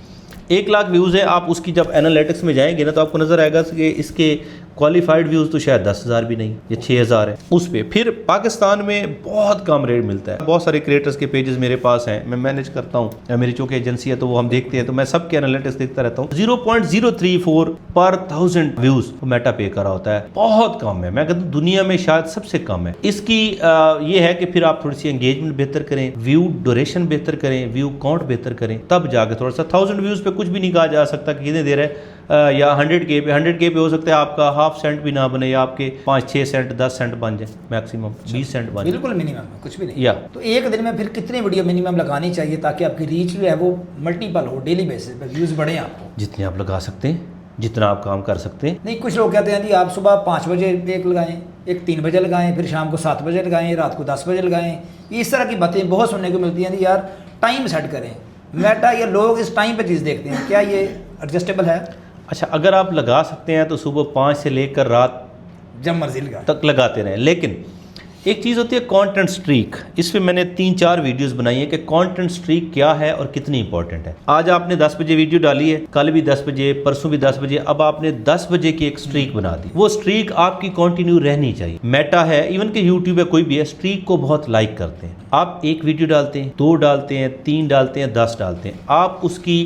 B: 1 लाख व्यूज़ है, आप उसकी जब एनालिटिक्स में जाएंगे ना तो आपको नज़र आएगा कि इसके क्वालिफाइड व्यूज़ तो शायद 10,000 भी नहीं या 6,000 है उस पर। फिर पाकिस्तान में बहुत कम रेट मिलता है। बहुत सारे क्रिएटर्स के पेजेस मेरे पास हैं, मैं मैनेज करता हूँ, मेरी चूँकि एजेंसी है तो वो हम देखते हैं, तो मैं सबके एनालिटिक्स देखता रहता हूँ। 0.034 पर 1000 व्यूज़ मेटा पे कर रहा होता है, बहुत कम है। मैं कहता हूँ दुनिया में शायद सबसे कम है। इसकी ये है कि फिर आप थोड़ी सी एंगेजमेंट बेहतर करें, व्यू ड्यूरेशन बेहतर करें, व्यू काउंट बेहतर करें, तब जाके थोड़ा सा 1000 व्यूज़ पे कुछ भी नहीं कहा जा सकता कि कितने देर है, या 100K पे हो सकता है आपका ½ सेंट भी ना बने, या आपके 5-6 सेंट 10 सेंट बन जाए, मैक्सिमम 20 सेंट बन जाए,
C: बिल्कुल मिनिमम, कुछ भी नहीं।
B: या
C: तो एक दिन में फिर कितनी वीडियो मिनिमम लगानी चाहिए ताकि आपकी रीच जो है वो मल्टीपल हो, डेली बेसिस पे व्यूज़ बढ़े आपको?
B: जितने आप लगा सकते हैं, जितना आप काम कर सकते हैं।
C: नहीं, कुछ लोग कहते हैं जी आप सुबह 5 बजे एक लगाएं, एक 3 बजे लगाएं, फिर शाम को 7 बजे लगाएं, रात को 10 बजे लगाएं। इस तरह की बातें बहुत सुनने को मिलती हैं जी, यार टाइम सेट करें। मेटा ये लोग इस टाइम पे चीज़ देखते हैं, क्या ये एडजस्टेबल है?
B: अच्छा, अगर आप लगा सकते हैं तो सुबह 5 से लेकर रात
C: जब मर्जी लगा
B: तक लगाते रहें। लेकिन एक चीज़ होती है कंटेंट स्ट्रीक। इस पे मैंने 3-4 वीडियोस बनाई है कि कंटेंट स्ट्रीक क्या है और कितनी इंपॉर्टेंट है। आज आपने 10 बजे वीडियो डाली है, कल भी 10 बजे, परसों भी 10 बजे, अब आपने 10 बजे की एक स्ट्रीक बना दी। वो स्ट्रीक आपकी कंटिन्यू रहनी चाहिए। मेटा है, इवन के यूट्यूब है, कोई भी है, स्ट्रीक को बहुत लाइक करते हैं। आप एक वीडियो डालते हैं, 2 डालते हैं, 3 डालते हैं, 10 डालते हैं, आप उसकी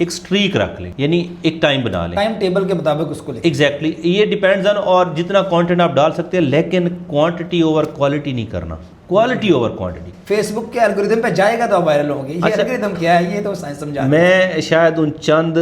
B: एक स्ट्रीक रख लें, यानी एक टाइम बना लें,
C: टाइम टेबल के मुताबिक उसको लें।
B: एग्जैक्टली ये डिपेंड्स ऑन, और जितना कंटेंट आप डाल सकते हैं, लेकिन क्वांटिटी ओवर क्वालिटी नहीं करना, क्वालिटी ओवर क्वांटिटी।
C: फेसबुक के एल्गोरिदम पे जाएगा तो वायरल होंगे। ये
B: अच्छा,
C: एल्गोरिदम क्या है ये तो साइंस समझा।
B: मैं शायद उन चंद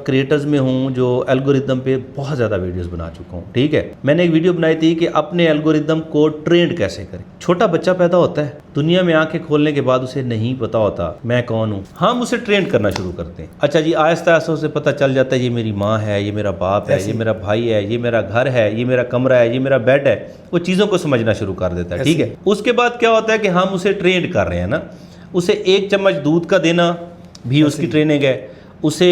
B: क्रिएटर्स में हूँ जो एल्गोरिदम पे बहुत ज़्यादा वीडियोस बना चुका हूँ। ठीक है, मैंने एक वीडियो बनाई थी कि अपने एल्गोरिदम को ट्रेंड कैसे करें। छोटा बच्चा पैदा होता है, दुनिया में आंखें खोलने के बाद उसे नहीं पता होता मैं कौन हूँ, हम उसे ट्रेंड करना शुरू करते हैं। अच्छा जी, आहिस्ता आहिस्ता उसे पता चल जाता है ये मेरी माँ है, ये मेरा बाप है, ये मेरा भाई है, ये मेरा घर है, ये मेरा कमरा है, ये मेरा बेड है। वो चीज़ों को समझना शुरू कर देता है। ठीक है, उसके बाद क्या होता है कि हम उसे ट्रेंड कर रहे हैं ना, उसे 1 चम्मच दूध का देना भी उसकी ट्रेनिंग है, उसे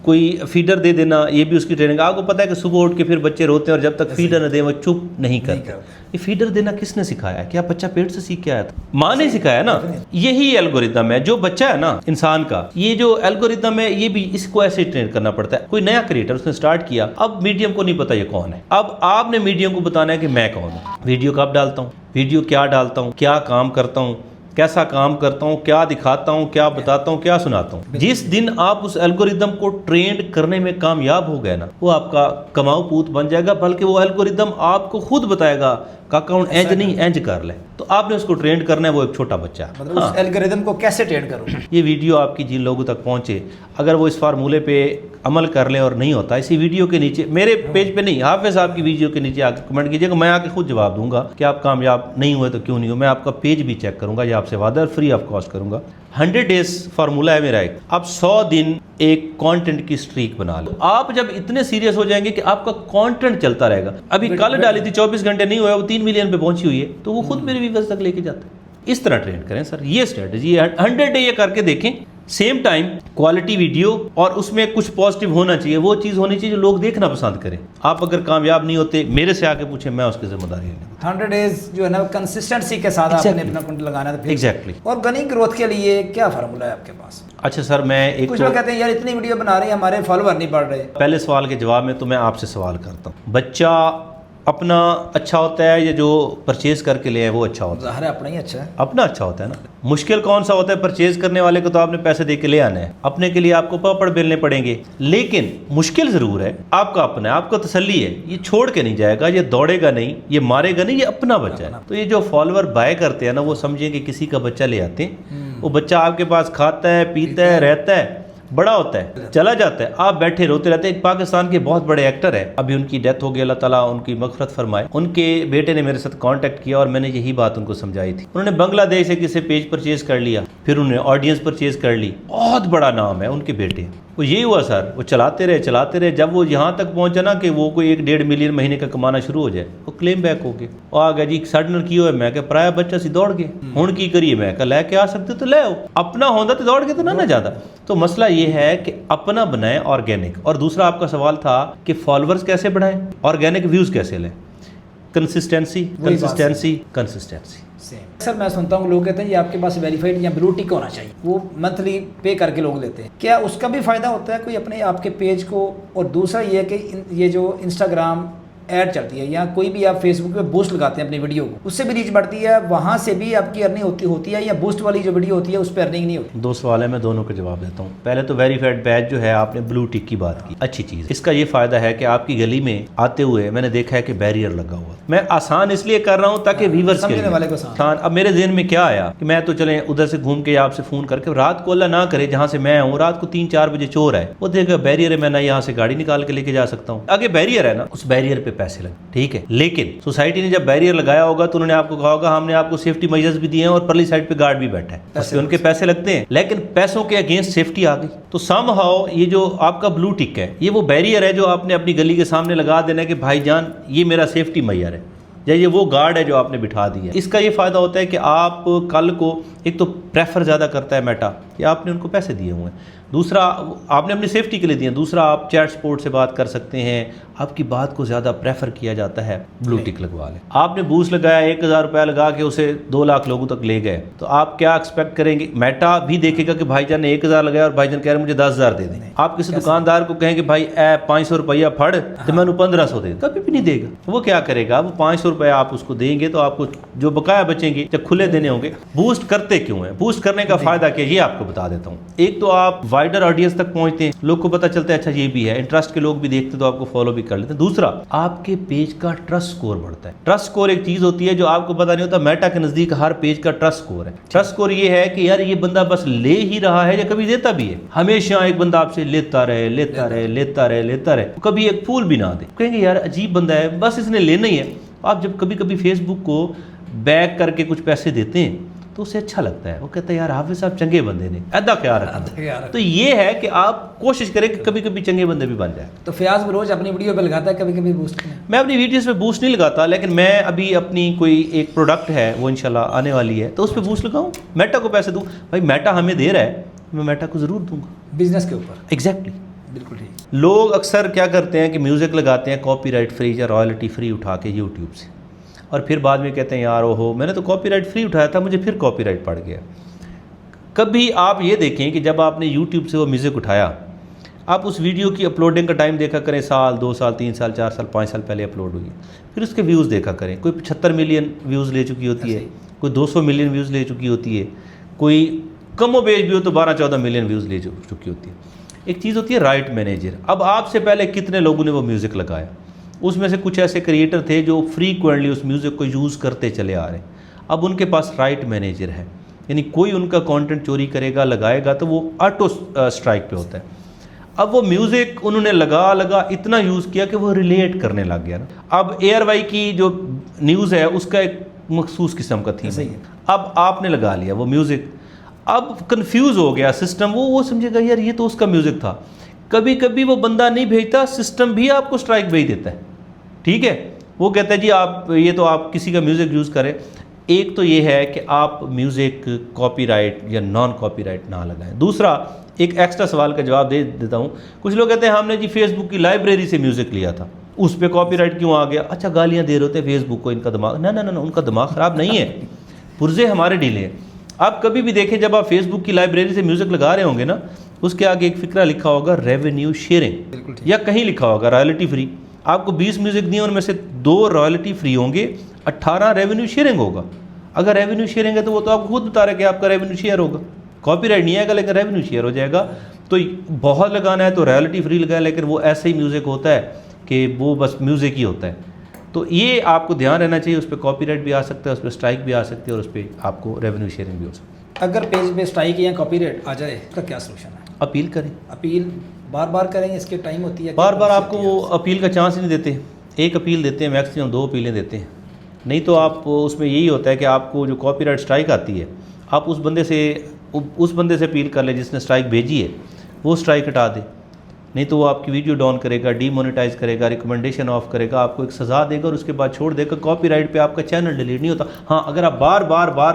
B: कोई फीडर दे देना ये भी उसकी ट्रेनिंग। आपको पता है कि सुबह उठ के फिर बच्चे रोते हैं और जब तक फीडर न दे वो चुप नहीं करते। ये फीडर देना किसने सिखाया है? क्या बच्चा पेट से सीख के आया था? माँ ने सिखाया ना। यही एल्गोरिदम है, जो बच्चा है ना इंसान का, ये जो एल्गोरिदम है ये भी इसको ऐसे ट्रेन करना पड़ता है। कोई नया क्रिएटर उसने स्टार्ट किया, अब मीडियम को नहीं पता ये कौन है, अब आपने मीडियम को बताना है कि मैं कौन हूँ, वीडियो कब डालता हूँ, वीडियो क्या डालता हूँ, क्या काम करता हूँ, कैसा काम करता हूँ, क्या दिखाता हूँ, क्या बताता हूँ, क्या सुनाता हूँ। जिस दिन आप उस एल्गोरिदम को ट्रेंड करने में कामयाब हो गए ना, वो आपका कमाऊ पूत बन जाएगा। बल्कि वो एल्गोरिदम आपको खुद बताएगा काका एंज नहीं एंज कर ले, तो आपने उसको ट्रेंड करना है। वो एक छोटा बच्चा है,
C: मतलब उस एल्गोरिदम को कैसे ट्रेंड करूँ।
B: ये वीडियो आपकी जिन लोगों तक पहुंचे, अगर वो इस फार्मूले पे अमल कर लें और नहीं होता, इसी वीडियो के नीचे, मेरे पेज पे नहीं, हाफिज साहब की वीडियो के नीचे आके कमेंट कीजिएगा, मैं आके खुद जवाब दूंगा कि आप कामयाब नहीं हुए तो क्यों नहीं हुए। मैं आपका पेज भी चेक करूंगा, ये आपसे वादा फ्री ऑफ कॉस्ट करूंगा। 100 डेज फार्मूला है मेरा एक, आप 100 दिन एक कंटेंट की स्ट्रीक बना लो। आप जब इतने सीरियस हो जाएंगे कि आपका कंटेंट चलता रहेगा। अभी कल डाली थी 24 घंटे नहीं हुआ, वो 3 मिलियन पे पहुंची हुई है, तो वो खुद मेरे व्यूअर्स तक लेके जाते हैं। इस तरह ट्रेंड करें सर, ये स्ट्रेटजी है। 100 डे ये करके देखें, सेम टाइम क्वालिटी वीडियो और उसमें कुछ पॉजिटिव होना चाहिए, वो चीज़ होनी चाहिए जो लोग देखना पसंद करें। आप अगर कामयाब नहीं होते, मेरे से आके पूछें, मैं उसकी जिम्मेदारी लेंगे।
C: 100 डेज जो है ना कंसिस्टेंसी के साथ आपने अपना कंटेंट लगाना है।
B: एग्जैक्टली।
C: ऑर्गेनिक ग्रोथ के लिए क्या फार्मूला है आपके पास?
B: अच्छा सर, मैं एक
C: कुछ लोग कहते हैं यार इतनी वीडियो बना रहे हैं, हमारे फॉलोअर नहीं बढ़ रहे।
B: पहले सवाल के जवाब में तो मैं आपसे सवाल करता हूँ, बच्चा अपना अच्छा होता है या जो परचेज करके ले आए वो अच्छा होता है?
C: ज़ाहिर है अपना ही अच्छा है।
B: अपना अच्छा होता है ना। मुश्किल कौन सा होता है? परचेज करने वाले को तो आपने पैसे दे के ले आना है, अपने के लिए आपको पापड़ बेलने पड़ेंगे। लेकिन मुश्किल ज़रूर है, आपका अपना है, आपको तसल्ली है, ये छोड़ के नहीं जाएगा, ये दौड़ेगा नहीं, ये मारेगा नहीं, ये अपना बच्चा है। तो ये जो फॉलोअर बाय करते हैं ना, वो समझिए कि किसी का बच्चा ले आते हैं, वो बच्चा आपके पास खाता है, पीता है, रहता है, बड़ा होता है, चला जाता है, आप बैठे रोते रहते हैं। एक पाकिस्तान के बहुत बड़े एक्टर है, अभी उनकी डेथ हो गई, अल्लाह ताला उनकी मग़फ़िरत फरमाए। उनके बेटे ने मेरे साथ कांटेक्ट किया और मैंने यही बात उनको समझाई थी। उन्होंने बांग्लादेश से किसी पेज परचेज कर लिया, फिर उन्होंने ऑडियंस परचेज कर ली, बहुत बड़ा नाम है उनके बेटे। वो यही हुआ सर, वो चलाते रहे। जब वो यहाँ तक पहुँचा ना कि वो कोई 1-1.5 मिलियन महीने का कमाना शुरू हो जाए, वो क्लेम बैक हो गए। और आ गया जी सडनर की हो, मैं क्या पराया बच्चा सी दौड़ गए, हुण की करिए, मैं क्या लैके आ सकते तो ले आओ, अपना होता तो दौड़ के तो ना जाता। तो मसला ये है कि अपना बनाएं ऑर्गेनिक। और दूसरा आपका सवाल था कि फॉलोअर्स कैसे बढ़ाएं, ऑर्गेनिक व्यूज़ कैसे लें। कंसिस्टेंसी
C: वही बात
B: कंसिस्टेंसी कंसिस्टेंसी।
C: सेम सर, मैं सुनता हूँ लोग कहते हैं ये आपके पास वेरीफाइड या ब्लू टिक होना चाहिए, वो मंथली पे करके लोग लेते हैं, क्या उसका भी फ़ायदा होता है कोई अपने आपके पेज को? और दूसरा ये है कि ये जो इंस्टाग्राम ऐड चलती है या कोई भी आप फेसबुक पे बूस्ट लगाते हैं अपनी वीडियो को, उससे भी रीच बढ़ती है, वहाँ से भी आपकी अर्निंग होती है या बूस्ट वाली जो वीडियो होती है उस पर अर्निंग नहीं होती?
B: दो सवाल है, मैं दोनों के जवाब देता हूँ। पहले तो वेरीफाइड बैच जो है, आपने ब्लू टिक की बात की, अच्छी चीज़। इसका ये फ़ायदा है कि आपकी गली में आते हुए मैंने देखा है कि बैरियर लगा हुआ। मैं आसान इसलिए कर रहा हूँ ताकि व्यूअर्स के
C: समझने वाले को
B: आसान। अब मेरे जहन में क्या आया कि मैं तो चले उधर से घूम के आपसे फ़ोन करके, रात को अल्लाह ना करे जहाँ से मैं हूँ रात को 3-4 बजे चोर है, वो देखेगा बैरियर है, मैं ना यहाँ से गाड़ी निकाल के लेके जा सकता हूँ। आगे बैरियर है ना, उस बैरियर पे पैसे लगे, ठीक है। लेकिन सोसाइटी ने जब बैरियर लगाया होगा तो उन्होंने आपको कहा होगा हमने आपको सेफ्टी मेजर्स भी दिए हैं और परली साइड पे गार्ड भी बैठा है, उससे उनके पैसे लगते हैं। लेकिन पैसों के अगेंस्ट सेफ्टी आ गई, तो समहाउ ये जो आपका ब्लू टिक है, ये वो बैरियर है जो आपने अपनी गली के सामने लगा देना है कि भाईजान ये मेरा सेफ्टी मेजर है, या ये वो गार्ड है जो आपने बिठा दिया है। इसका ये फ़ायदा होता है कि आप कल को एक तो प्रेफर ज़्यादा करता है मेटा कि आपने उनको पैसे दिए हुए हैं, दूसरा आपने अपनी सेफ्टी के लिए दिए, दूसरा आप चैट सपोर्ट से बात कर सकते हैं, आपकी बात को ज़्यादा प्रेफर किया जाता है। ब्लू टिक लगवा लें। आपने बूस्ट लगाया 1000 रुपया लगा के उसे 2 लाख लोगों तक ले गए, तो आप क्या एक्सपेक्ट करेंगे? मेटा भी देखेगा कि भाईजान ने 1000 लगाया और भाईजान कह रहे मुझे 10,000 दे दें। आप किसी दुकानदार को कहेंगे भाई 500 रुपया फड़ तो मैं 1500 दे, कभी भी नहीं देगा। वो क्या करेगा? वो 500 रुपया आप उसको देंगे तो आपको जो बकाया बचेंगे जब खुले देने होंगे। बूस्ट करते क्यों है? बूस्ट करने का फायदा क्या, ये आपको बता देता हूँ। एक तो आप वाइडर ऑडियंस तक पहुंचते हैं, लोग को पता चलता है अच्छा ये भी है, इंटरेस्ट के लोग भी देखते तो आपको फॉलो भी कर लेते हैं। दूसरा, आपके पेज का ट्रस्ट स्कोर बढ़ता है। ट्रस्ट स्कोर एक चीज होती है जो आपको पता नहीं होता, मेटा के नजदीक हर पेज का ट्रस्ट स्कोर है। ट्रस्ट स्कोर ये है कि यार ये बंदा बस ले ही रहा है या कभी देता भी है। हमेशा एक बंदा आपसे लेता रहे लेता रहे लेता रहे लेता रहे, कभी एक फूल भी ना दे, कहेंगे यार अजीब बंदा है, बस इसने लेना ही है। आप जब कभी कभी फेसबुक को बैक करके कुछ पैसे देते हैं तो उसे अच्छा लगता है, वो कहता है यार हाफिज साहब चंगे बंदे ने, ऐदा ख्याल रखना। तो ये है कि आप कोशिश करें कि कभी कभी चंगे बंदे भी बन जाए।
C: तो फयाज रोज अपनी वीडियो पे लगाता है कभी कभी बूस्ट?
B: मैं अपनी वीडियोस पे बूस्ट नहीं लगाता, लेकिन मैं अभी अपनी कोई एक प्रोडक्ट है वो इंशाल्लाह आने वाली है तो उस पर बूस्ट लगाऊं, मेटा को पैसे दूं। भाई मेटा हमें दे रहा है, मैं मेटा को ज़रूर दूंगा
C: बिजनेस के ऊपर।
B: एग्जैक्टली,
C: बिल्कुल ठीक।
B: लोग अक्सर क्या करते हैं कि म्यूज़िक लगाते हैं कॉपीराइट फ्री या रॉयल्टी फ्री उठा के यूट्यूब से, और फिर बाद में कहते हैं यार ओहो मैंने तो कॉपीराइट फ्री उठाया था, मुझे फिर कॉपीराइट पड़ गया। कभी आप ये देखें कि जब आपने यूट्यूब से वो म्यूज़िक उठाया, आप उस वीडियो की अपलोडिंग का टाइम देखा करें, साल 2 साल 3 साल 4 साल 5 साल पहले अपलोड हुई, फिर उसके व्यूज़ देखा करें। कोई 75 मिलियन व्यूज़ ले चुकी होती है, कोई 200 मिलियन व्यूज़ ले चुकी होती है, कोई कमो बेच भी हो तो 12-14 मिलियन व्यूज़ ले चुकी होती है। एक चीज़ होती है राइट मैनेजर। अब आपसे पहले कितने लोगों ने वो म्यूज़िक लगाया, उसमें से कुछ ऐसे क्रिएटर थे जो फ्रीक्वेंटली उस म्यूज़िक को यूज़ करते चले आ रहे हैं। अब उनके पास राइट मैनेजर है, यानी कोई उनका कंटेंट चोरी करेगा लगाएगा तो वो ऑटो स्ट्राइक पे होता है। अब वो म्यूज़िक उन्होंने लगा इतना यूज़ किया कि वो रिलेट करने लग गया ना। अब एयरवाई की जो न्यूज़ है उसका एक मखसूस किस्म का थीम है, अब आपने लगा लिया वो म्यूज़िक, अब कंफ्यूज हो गया सिस्टम, वो समझेगा यार ये तो उसका म्यूज़िक था। कभी कभी वो बंदा नहीं भेजता, सिस्टम भी आपको स्ट्राइक भेज देता है, ठीक है। वो कहता है जी आप ये तो आप किसी का म्यूज़िक यूज़ करें। एक तो ये है कि आप म्यूज़िक कॉपीराइट या नॉन कॉपीराइट ना लगाएं। दूसरा, एक एक्स्ट्रा सवाल का जवाब दे देता हूँ। कुछ लोग कहते हैं हमने जी फेसबुक की लाइब्रेरी से म्यूज़िक लिया था, उस पर कॉपीराइट क्यों आ गया? अच्छा गालियाँ दे रहे होते हैं फेसबुक को, इनका दिमाग ना उनका दिमाग ख़राब नहीं है, पुर्जे हमारे ढीले हैं। आप कभी भी देखें जब आप फेसबुक की लाइब्रेरी से म्यूज़िक लगा रहे होंगे ना, उसके आगे एक फ़िक्रा लिखा होगा रेवेन्यू शेयरिंग, या कहीं लिखा होगा रॉयल्टी फ्री। आपको 20 म्यूज़िक दिए, उनमें से 2 रॉयल्टी फ्री होंगे, 18 रेवेन्यू शेयरिंग होगा। अगर रेवेन्यू शेयरिंग है तो वो तो आपको खुद बता रहा है कि आपका रेवेन्यू शेयर होगा, कॉपीराइट नहीं आएगा लेकिन रेवेन्यू शेयर हो जाएगा। तो बहुत लगाना है तो रॉयल्टी फ्री लगाए, लेकिन वो ऐसे ही म्यूज़िक होता है कि वो बस म्यूज़िक ही होता है। तो ये आपको ध्यान रहना चाहिए, उस पर कॉपीराइट भी आ सकता है, उस पर स्ट्राइक भी आ सकती है और उस पर आपको रेवेन्यू शेयरिंग भी हो सकती है।
C: अगर पेज पे स्ट्राइक या कॉपीराइट आ जाए उसका क्या सोल्यूशन है?
B: अपील करें।
C: अपील बार बार करेंगे, इसके टाइम होती है?
B: बार बार आपको वो अपील का चांस ही नहीं देते, एक अपील देते हैं, मैक्सिमम 2 अपीलें देते हैं। नहीं तो आप उसमें यही होता है कि आपको जो कॉपीराइट स्ट्राइक आती है, आप उस बंदे से अपील कर लें जिसने स्ट्राइक भेजी है, वो स्ट्राइक हटा दे। नहीं तो वो आपकी वीडियो डाउन करेगा, डीमोनेटाइज करेगा, रिकमेंडेशन ऑफ करेगा, आपको एक सज़ा देगा और उसके बाद छोड़ देगा। कॉपीराइट पे आपका चैनल डिलीट नहीं होता। हाँ, अगर आप बार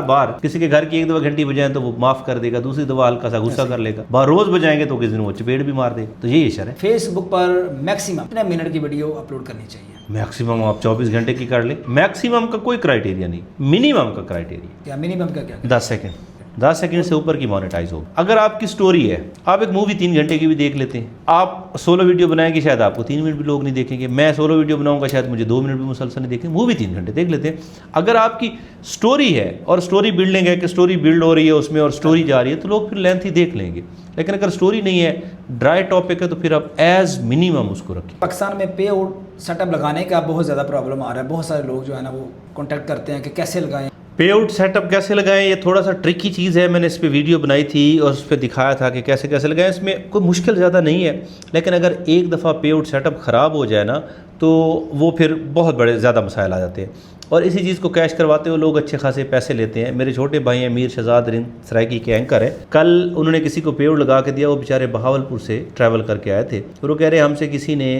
B: बार किसी के घर की एक दफ़ा घंटी बजाएं तो वो माफ़ कर देगा, दूसरी दफ़ा हल्का सा गुस्सा कर लेगा, बार रोज़ बजाएंगे तो किसी दिन वो चपेट भी मार देगा। तो यही इशर है।
C: फेसबुक पर मैक्सिमम कितने मिनट की वीडियो अपलोड करनी चाहिए?
B: मैक्सिमम आप 24 घंटे की कर ले। मैक्सिमम का कोई क्राइटेरिया नहीं, मिनिमम का क्राइटेरिया।
C: क्या मिनिमम का क्या?
B: 10 सेकंड, 10 सेकंड से ऊपर की मोनेटाइज हो। अगर आपकी स्टोरी है, आप एक मूवी 3 घंटे की भी देख लेते हैं, आप सोलो वीडियो बनाएंगे शायद आपको 3 मिनट भी लोग नहीं देखेंगे, मैं सोलो वीडियो बनाऊंगा शायद मुझे 2 मिनट भी मुसलसल नहीं देखेंगे, मूवी 3 घंटे देख लेते हैं। अगर आपकी स्टोरी है और स्टोरी बिल्डिंग है कि स्टोरी बिल्ड हो रही है उसमें और स्टोरी जा रही है तो लोग फिर लेंथ ही देख लेंगे। लेकिन अगर स्टोरी नहीं है, ड्राई टॉपिक है, तो फिर आप एज मिनिमम उसको रखें।
C: पाकिस्तान में पे आउट सेटअप लगाने का बहुत ज़्यादा प्रॉब्लम आ रहा है। बहुत सारे लोग जो है ना वो कॉन्टैक्ट करते हैं कि कैसे लगाएं,
B: पे आउट सेटअप कैसे लगाएं। ये थोड़ा सा ट्रिकी चीज़ है। मैंने इस पर वीडियो बनाई थी और उस पर दिखाया था कि कैसे कैसे लगाएं। इसमें कोई मुश्किल ज़्यादा नहीं है, लेकिन अगर एक दफ़ा पे आउट सेटअप ख़राब हो जाए ना तो वो फिर बहुत बड़े ज़्यादा मसाइल आ जाते हैं। और इसी चीज़ को कैश करवाते हुए लोग अच्छे खासे पैसे लेते हैं। मेरे छोटे भाई हैं मीर शहजाद रिंद सराइकी के एंकर हैं। कल उन्होंने किसी को पे आउट लगा के दिया, वो बेचारे बहावलपुर से ट्रैवल करके आए थे और वो कह रहे हैं हमसे किसी ने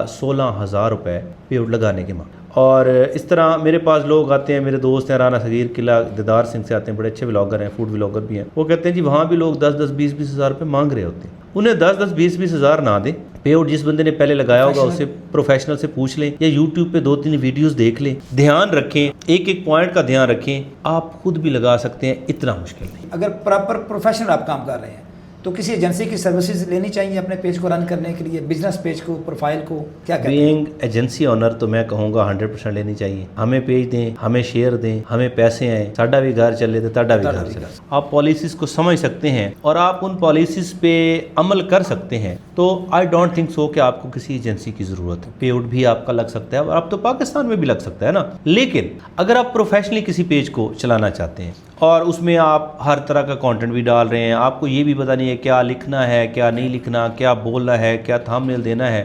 B: 16,000 रुपये पे आउट लगाने के मांगे। और इस तरह मेरे पास लोग आते हैं, मेरे दोस्त हैं राना सगीर किला दिदार सिंह से आते हैं, बड़े अच्छे व्लॉगर हैं, फूड व्लॉगर भी हैं। वो कहते हैं जी वहाँ भी लोग 10-10, 20-20 हज़ार रुपये मांग रहे होते हैं। उन्हें 10-10, 20-20 हज़ार ना दें, पे आउट जिस बंदे ने पहले लगाया होगा उससे प्रोफेशनल से पूछ लें या यूट्यूब पे 2-3 वीडियोस देख लें। ध्यान रखें, एक एक पॉइंट का ध्यान रखें, आप खुद भी लगा सकते हैं, इतना मुश्किल नहीं।
C: अगर प्रॉपर प्रोफेशनल आप काम कर रहे हैं तो किसी एजेंसी की सर्विसेज लेनी चाहिए अपने पेज को रन करने के लिए, बिजनेस पेज को, प्रोफाइल को, क्या कहते हैं?
B: बीइंग एजेंसी ओनर तो मैं कहूँगा 100% लेनी चाहिए। हमें पेज दें, हमें शेयर दें, हमें पैसे आएँ, साडा भी घर चले तो ताडा भी घर चले। आप पॉलिसीज़ को समझ सकते हैं और आप उन पॉलिसीज़ पे अमल कर सकते हैं तो आई डोंट थिंक सो कि आपको किसी एजेंसी की ज़रूरत है। पे आउट भी आपका लग सकता है और अब तो पाकिस्तान में भी लग सकता है ना। लेकिन अगर आप प्रोफेशनली किसी पेज को चलाना चाहते हैं और उसमें आप हर तरह का कंटेंट भी डाल रहे हैं, आपको ये भी पता नहीं है क्या लिखना है, क्या नहीं लिखना, क्या बोलना है, क्या थंबनेल देना है,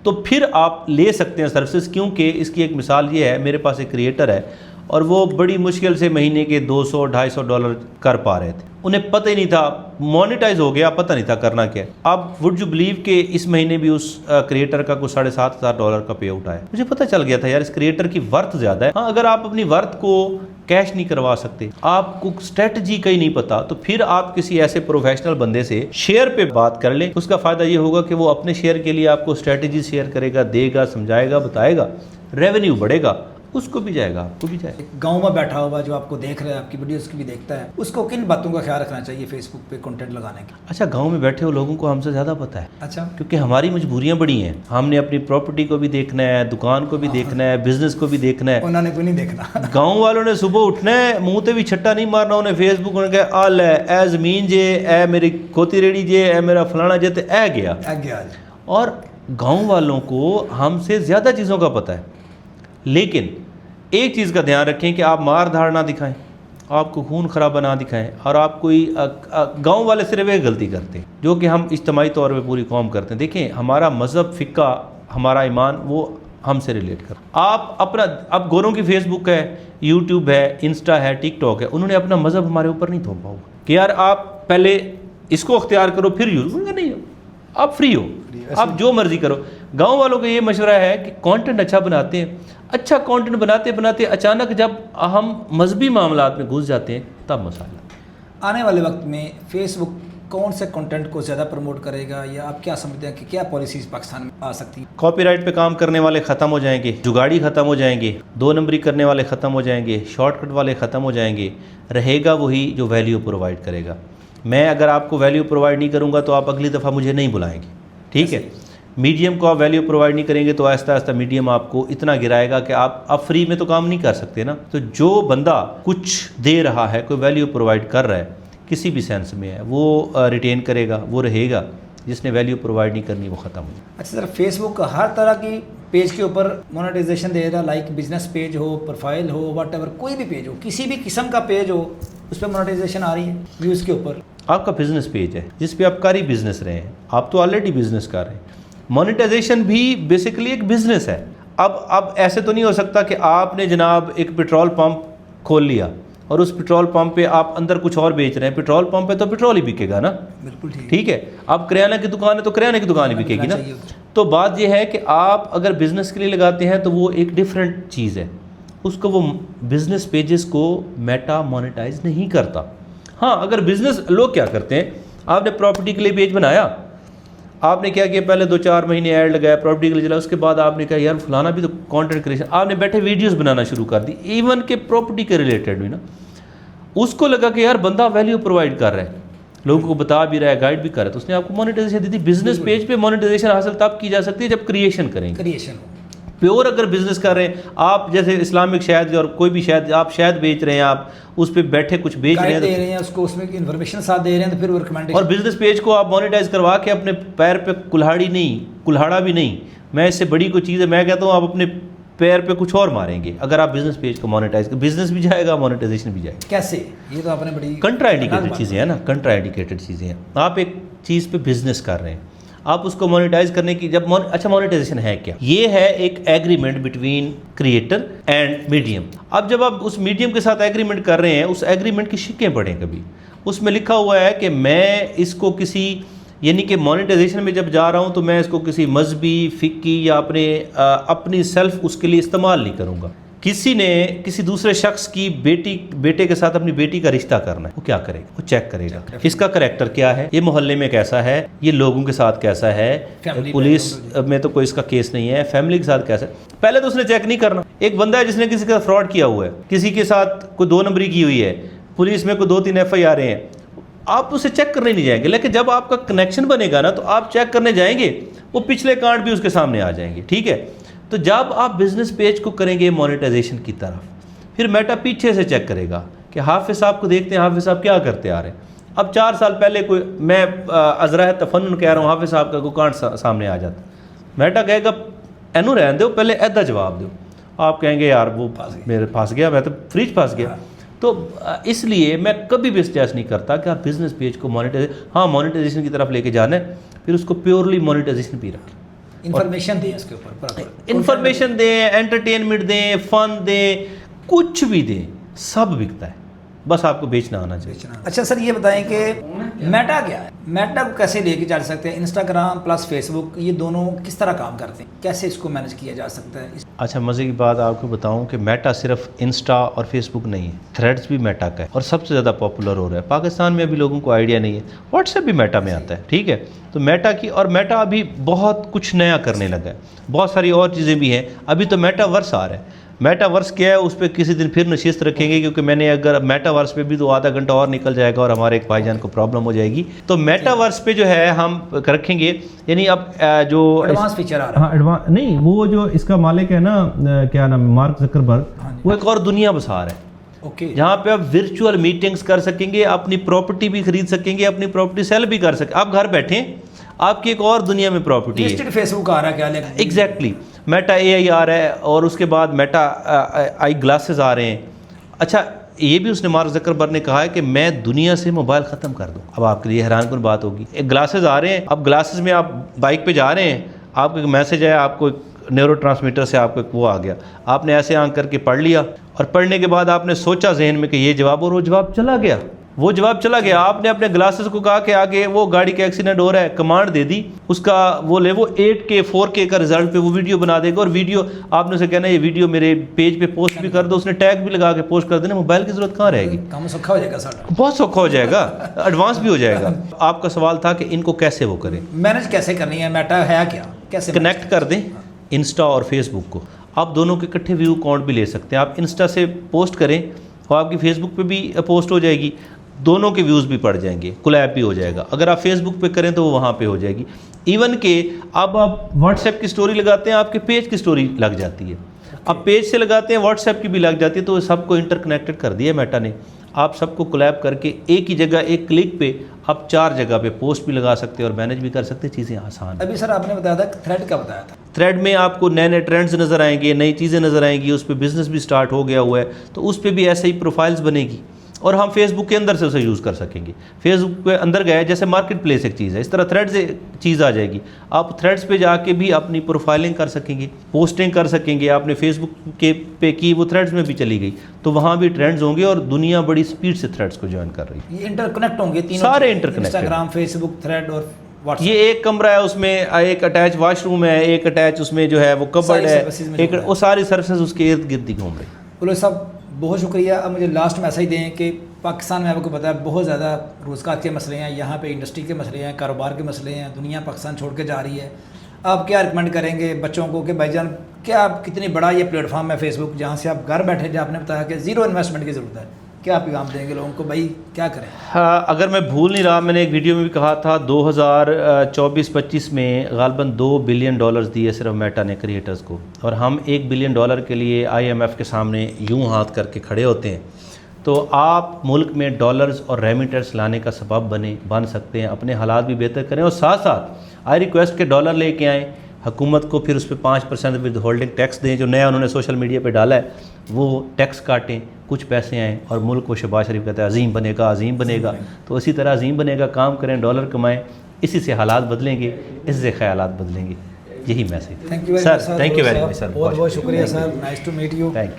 B: तो फिर आप ले सकते हैं सर्विसेज। क्योंकि इसकी एक मिसाल ये है, मेरे पास एक क्रिएटर है और वो बड़ी मुश्किल से महीने के $200-250 कर पा रहे थे। उन्हें पता ही नहीं था, मोनेटाइज हो गया, पता नहीं था करना क्या। अब वुड यू बिलीव कि इस महीने भी उस क्रिएटर का कुछ $7,500 का पे आउट आया। मुझे पता चल गया था यार इस क्रिएटर की वर्थ ज़्यादा है। हाँ, अगर आप अपनी वर्थ को कैश नहीं करवा सकते, आपको स्ट्रेटजी का ही नहीं पता, तो फिर आप किसी ऐसे प्रोफेशनल बंदे से शेयर पे बात कर लें। उसका फ़ायदा ये होगा कि वो अपने शेयर के लिए आपको स्ट्रेटजी शेयर करेगा, देगा, समझाएगा, बताएगा, रेवेन्यू बढ़ेगा, उसको भी जाएगा, आपको भी जाएगा।
C: गांव में बैठा हुआ जो आपको देख रहा है, आपकी वीडियोस की भी देखता है, उसको किन बातों का ख्याल रखना चाहिए फेसबुक पे कंटेंट लगाने के?
B: अच्छा, गांव में बैठे हुए लोगों को हमसे ज़्यादा पता है।
C: अच्छा,
B: क्योंकि हमारी मजबूरियां बड़ी हैं। हमने अपनी प्रॉपर्टी को भी देखना है, दुकान को भी देखना है, बिजनेस को भी देखना है।
C: उन्होंने कोई नहीं देखना।
B: गांव वालों ने सुबह उठना है, मुंह ते भी छट्टा नहीं मारना, उन्हें फेसबुक उन्हें कहा आल है, ए जमीन जे, ए मेरी खोती रेड़ी जे, ए मेरा फलाना जे, तो ए गया। और गाँव वालों को हमसे ज़्यादा चीज़ों का पता है। लेकिन एक चीज़ का ध्यान रखें कि आप मार धाड़ ना दिखाएं, आपको खून खराबा ना दिखाएं। और आप कोई गांव वाले सिर्फ एक गलती करते हैं जो कि हम इज्तमाही तौर पे पूरी कौम करते हैं। देखें, हमारा मज़हब, फ़िक़्हा, हमारा ईमान वो हमसे रिलेट कर। आप अपना, अब गोरों की फेसबुक है, यूट्यूब है, इंस्टा है, टिकटॉक है, उन्होंने अपना मज़हब हमारे ऊपर नहीं थोपा होगा कि यार आप पहले इसको अख्तियार करो फिर यूज़। नहीं, आप फ्री हो, आप जो मर्जी करो। गांव वालों का ये मशवरा है कि कंटेंट अच्छा बनाते हैं, अच्छा कंटेंट बनाते बनाते अचानक जब हम मजहबी मामलात में घुस जाते हैं तब मसाला।
C: आने वाले वक्त में फेसबुक कौन से कंटेंट को ज़्यादा प्रमोट करेगा, या आप क्या समझते हैं कि क्या पॉलिसीज़ पाकिस्तान में आ सकती हैं?
B: कॉपीराइट पे काम करने वाले ख़त्म हो जाएंगे, जुगाड़ी ख़त्म हो जाएंगे, 2 नंबरी करने वाले ख़त्म हो जाएंगे, शॉर्टकट वाले ख़त्म हो जाएंगे। रहेगा वही जो वैल्यू प्रोवाइड करेगा। मैं अगर आपको वैल्यू प्रोवाइड नहीं करूँगा तो आप अगली दफ़ा मुझे नहीं बुलाएंगे, ठीक है। मीडियम को आप वैल्यू प्रोवाइड नहीं करेंगे तो आहिस्ता आहिस्ता मीडियम आपको इतना गिराएगा कि आप फ्री में तो काम नहीं कर सकते ना। तो जो बंदा कुछ दे रहा है, कोई वैल्यू प्रोवाइड कर रहा है, किसी भी सेंस में है, वो रिटेन करेगा, वो रहेगा। जिसने वैल्यू प्रोवाइड नहीं करनी वो ख़त्म हो जाए।
C: अच्छा सर, फेसबुक हर तरह की पेज के ऊपर मोनेटाइजेशन दे रहा है, लाइक बिजनेस पेज हो, प्रोफाइल हो, व्हाटएवर, कोई भी पेज हो, किसी भी किस्म का पेज हो, उस पर मोनेटाइजेशन आ रही है व्यूज़ के ऊपर।
B: आपका बिजनेस पेज है जिस पे आप कर ही बिजनेस रहे हैं, आप तो ऑलरेडी बिजनेस कर रहे हैं। मोनेटाइजेशन भी बेसिकली एक बिजनेस है। अब ऐसे तो नहीं हो सकता कि आपने जनाब एक पेट्रोल पंप खोल लिया और उस पेट्रोल पंप पे आप अंदर कुछ और बेच रहे हैं, पेट्रोल पंप पे तो पेट्रोल ही बिकेगा ना,
C: बिल्कुल
B: ठीक है। अब करियाना की दुकान है तो करियाने की दुकान ही बिकेगी ना। तो बात यह है कि आप अगर बिजनेस के लिए लगाते हैं तो वो एक डिफरेंट चीज़ है, उसको वो बिजनेस पेजेस को मेटा मोनेटाइज नहीं करता। हाँ, अगर बिजनेस लोग क्या करते हैं, आपने प्रॉपर्टी के लिए पेज बनाया, आपने क्या किया, पहले 2-4 महीने ऐड लगाया, प्रॉपर्टी के लिए चला, उसके बाद आपने कहा यार फलाना भी तो कंटेंट क्रिएशन, आपने बैठे वीडियोस बनाना शुरू कर दी, इवन के प्रॉपर्टी के रिलेटेड भी ना। उसको लगा कि यार बंदा वैल्यू प्रोवाइड कर रहा है, लोगों को बता भी रहा है, गाइड भी कर रहा है, तो उसने आपको मोनेटाइजेशन दी थी। बिजनेस पेज पे मोनेटाइजेशन हासिल तब की जा सकती है जब क्रिएशन करेंगे,
C: क्रिएशन।
B: प्योर अगर बिजनेस कर रहे हैं आप, जैसे इस्लामिक शहद और कोई भी शहद, आप शहद बेच रहे हैं, आप उस पर बैठे कुछ बेच रहे हैं,
C: दे रहे हैं उसको, उसमें इन्फॉर्मेशन साथ दे रहे हैं, तो फिर वो रिकमेंडेशन।
B: और बिजनेस पेज को आप मोनेटाइज करवा के अपने पैर पे कुल्हाड़ा भी नहीं, मैं इससे बड़ी कोई चीज़ है, मैं कहता हूँ आप अपने पैर पे कुछ और मारेंगे अगर आप बिजनेस पेज को मोनेटाइज कर, बिजनेस भी जाएगा, मोनेटाइजेशन भी जाएगा।
C: कैसे? ये तो आपने बड़ी
B: कंट्रा इंडिकेटेड चीज़ें हैं ना, कंट्रा इंडिकेटेड चीज़ें हैं। आप एक चीज़ पे बिजनेस कर रहे हैं, आप उसको मोनेटाइज करने की जब अच्छा, मोनेटाइजेशन है क्या? ये है एक agreement between creator and medium. अब जब आप उस मीडियम के साथ एग्रीमेंट कर रहे हैं, उस एग्रीमेंट की शिक्कें पढ़ें कभी, उसमें लिखा हुआ है कि मैं इसको किसी, यानी कि मोनेटाइजेशन में जब जा रहा हूं तो मैं इसको किसी मजहबी, फिक्की या अपनी सेल्फ उसके लिए इस्तेमाल नहीं करूंगा। किसी ने किसी दूसरे शख्स की बेटे के साथ अपनी बेटी का रिश्ता करना है, वो क्या करेगा? वो चेक करेगा इसका करैक्टर क्या है, ये मोहल्ले में कैसा है, ये लोगों के साथ कैसा है, पुलिस में तो कोई इसका केस नहीं है, फैमिली के साथ कैसा है, पहले तो उसने चेक नहीं करना। एक बंदा है जिसने किसी का फ्रॉड किया हुआ है, किसी के साथ कोई 2 नंबरी की हुई है, पुलिस में कोई 2-3 FIR हैं, आप उसे चेक करने नहीं जाएंगे, लेकिन जब आपका कनेक्शन बनेगा ना तो आप चेक करने जाएंगे, वो पिछले कांड भी उसके सामने आ जाएंगे, ठीक है। तो जब आप बिजनेस पेज को करेंगे मोनेटाइजेशन की तरफ, फिर मेटा पीछे से चेक करेगा कि हाफिज साहब को देखते हैं, हाफिज साहब क्या करते आ रहे हैं। अब 4 साल पहले कोई, मैं अजरा तफन्नुन कह रहा हूँ, हाफिज साहब का कोई कांड सामने आ जाता, मेटा कहेगा एनू रहने दो, पहले ऐदा जवाब दो। आप कहेंगे यार वो मेरे फंस गया, मैं तो फ्रिज फंस गया। तो इसलिए मैं कभी भी सजेस्ट नहीं करता कि आप बिजनेस पेज को मोनेटाइजेशन की तरफ लेके जाना है, फिर उसको प्योरली मोनेटाइजेशन पे रखें,
C: इन्फॉर्मेशन दें इसके ऊपर,
B: इन्फॉर्मेशन दें, एंटरटेनमेंट दें, फन दें, कुछ भी दें, सब बिकता है, बस आपको बेचना आना चाहिए।
C: अच्छा सर, ये बताएं कि मेटा क्या है, मेटा को कैसे लेके जा सकते हैं? इंस्टाग्राम प्लस फेसबुक, ये दोनों किस तरह काम करते हैं, कैसे इसको मैनेज किया जा सकता है?
B: अच्छा, मज़े की बात आपको बताऊं कि मेटा सिर्फ इंस्टा और फेसबुक नहीं है, थ्रेड्स भी मेटा का है और सबसे ज़्यादा पॉपुलर हो रहा है। पाकिस्तान में अभी लोगों को आइडिया नहीं है, व्हाट्सएप भी मेटा में आता है, ठीक है। तो मेटा की, और मेटा अभी बहुत कुछ नया करने लगा है, बहुत सारी और चीज़ें भी हैं। अभी तो मेटावर्स आ रहा है। मेटावर्स क्या है, उस पर किसी दिन फिर नशिस्त रखेंगे, क्योंकि मैंने अगर मेटावर्स पे भी तो आधा घंटा और निकल जाएगा और हमारे एक भाईजान को प्रॉब्लम हो जाएगी। तो मेटावर्स पे जो है हम रखेंगे, यानी अब जो
C: एडवांस फीचर आ रहा है।
B: हाँ, एडवांस नहीं, वो जो इसका मालिक है ना, क्या नाम है, मार्क जकरबर्ग, वो एक और दुनिया बसा रहा है।
C: ओके,
B: जहाँ पे आप वर्चुअल मीटिंग्स कर सकेंगे, अपनी प्रॉपर्टी भी खरीद सकेंगे, अपनी प्रॉपर्टी सेल भी कर सकेंगे। आप घर बैठे, आपकी एक और दुनिया में प्रॉपर्टी है।
C: लिस्टेड फेसबुक आ रहा है क्या?
B: एग्जैक्टली, मेटा AI आ रहा है और उसके बाद मेटा आई ग्लासेस आ रहे हैं। अच्छा, ये भी उसने, मार्क जकरबर्ग ने कहा है कि मैं दुनिया से मोबाइल ख़त्म कर दूँ। अब आपके लिए हैरानकुन बात होगी, एक ग्लासेस आ रहे हैं, अब ग्लासेस में आप बाइक पे जा रहे हैं, आपको एक मैसेज आया, आपको न्यूरोट्रांसमीटर से आपको एक वो आ गया, आपने ऐसे आंख करके पढ़ लिया, और पढ़ने के बाद आपने सोचा जहन में कि ये जवाब, और वो जवाब चला गया, वो जवाब चला गया। आपने अपने ग्लासेस को कहा कि आगे वो गाड़ी का एक्सीडेंट हो रहा है, कमांड दे दी, उसका वो 8K 4K का रिजल्ट पे वो वीडियो बना देगा। और वीडियो आपने उसे कहना ये वीडियो मेरे पेज पे पोस्ट भी कर दो, उसने टैग भी लगा के पोस्ट कर देना। मोबाइल की जरूरत कहाँ रहेगी,
C: काम सौखा हो जाएगा सारा,
B: बहुत सौखा हो जाएगा, एडवांस भी हो जाएगा। आपका सवाल था कि इनको कैसे वो करें,
C: मैनेज कैसे करनी है, मेटा है क्या, कैसे
B: कनेक्ट कर दें इंस्टा और फेसबुक को। आप दोनों के इकट्ठे व्यू अकाउंट भी ले सकते हैं। आप इंस्टा से पोस्ट करें और आपकी फेसबुक पे भी पोस्ट हो जाएगी, दोनों के व्यूज़ भी पड़ जाएंगे, कोलैब भी हो जाएगा। अगर आप फेसबुक पे करें तो वो वहाँ पे हो जाएगी। इवन के अब आप व्हाट्सएप की स्टोरी लगाते हैं, आपके पेज की स्टोरी लग जाती है। अब पेज से लगाते हैं, व्हाट्सएप की भी लग जाती है। तो सबको इंटरकनेक्टेड कर दिया मेटा ने। आप सबको कोलैब करके एक ही जगह, एक क्लिक पे आप 4 जगह पे पोस्ट भी लगा सकते हैं और मैनेज भी कर सकते हैं। चीज़ें आसान।
C: अभी सर आपने बताया था, थ्रेड का बताया था,
B: थ्रेड में आपको नए नए ट्रेंड्स नज़र आएंगे, नई चीज़ें नज़र आएंगी, उस पर बिज़नेस भी स्टार्ट हो गया हुआ है, तो उस पर भी ऐसे ही प्रोफाइल्स बनेगी। और हम फेसबुक के अंदर से उसे यूज़ कर सकेंगे। फेसबुक के अंदर गए, जैसे मार्केट प्लेस एक चीज़ है, इस तरह थ्रेड्स एक चीज़ आ जाएगी। आप थ्रेड्स पे जाके भी अपनी प्रोफाइलिंग कर सकेंगे, पोस्टिंग कर सकेंगे। आपने फेसबुक के पे की, वो थ्रेड्स में भी चली गई, तो वहाँ भी ट्रेंड्स होंगे और दुनिया बड़ी स्पीड से थ्रेड्स को ज्वाइन कर रही है।
C: ये इंटरकनेक्ट होंगे तीनों,
B: सारे इंटरकनेक्टेड,
C: इंस्टाग्राम, फेसबुक, थ्रेड और व्हाट्सएप।
B: ये एक कमरा है, उसमें एक अटैच वॉशरूम है, एक अटैच उसमें जो है वो कबर्ड है, एक वो सारी सर्विसेज उसके इर्द गिर्द ही घूम रही।
C: बोलो साहब बहुत शुक्रिया। अब मुझे लास्ट में मैसेज दें कि पाकिस्तान में आपको पता है बहुत ज़्यादा रोज़गार के मसले हैं, यहाँ पे इंडस्ट्री के मसले हैं, कारोबार के मसले हैं, दुनिया पाकिस्तान छोड़ के जा रही है। आप क्या रिकमेंड करेंगे बच्चों को कि भाईजान क्या कितनी बड़ा ये प्लेटफॉर्म है फेसबुक, जहाँ से आप घर बैठे, जो आपने बताया कि ज़ीरो इन्वेस्टमेंट की ज़रूरत है, क्या पैगाम देंगे लोगों को, भाई क्या करें?
B: हाँ, अगर मैं भूल नहीं रहा, मैंने एक वीडियो में भी कहा था 2024-25 में गालबन $2 बिलियन दिए सिर्फ मेटा ने क्रिएटर्स को, और हम $1 बिलियन के लिए IMF के सामने यूं हाथ करके खड़े होते हैं। तो आप मुल्क में डॉलर्स और रेमिटेंस लाने का सबब बन सकते हैं, अपने हालात भी बेहतर करें, और साथ साथ आई रिक्वेस्ट के डॉलर लेके आएँ, हुकूमत को फिर उस पर 5% विद होल्डिंग टैक्स दें, जो नया उन्होंने सोशल मीडिया पे डाला है, वो टैक्स काटें, कुछ पैसे आएँ और मुल्क को शहबाज शरीफ कहता है अजीम बनेगा, अजीम बनेगा। तो इसी तरह अजीम बनेगा, काम करें, डॉलर कमाएं, इसी से हालात बदलेंगे, इससे ख्यालात बदलेंगे। यही message.
C: Thank you
B: sir, thank you very much sir,
C: बहुत बहुत शुक्रिया sir, nice to meet you.
B: Thank you.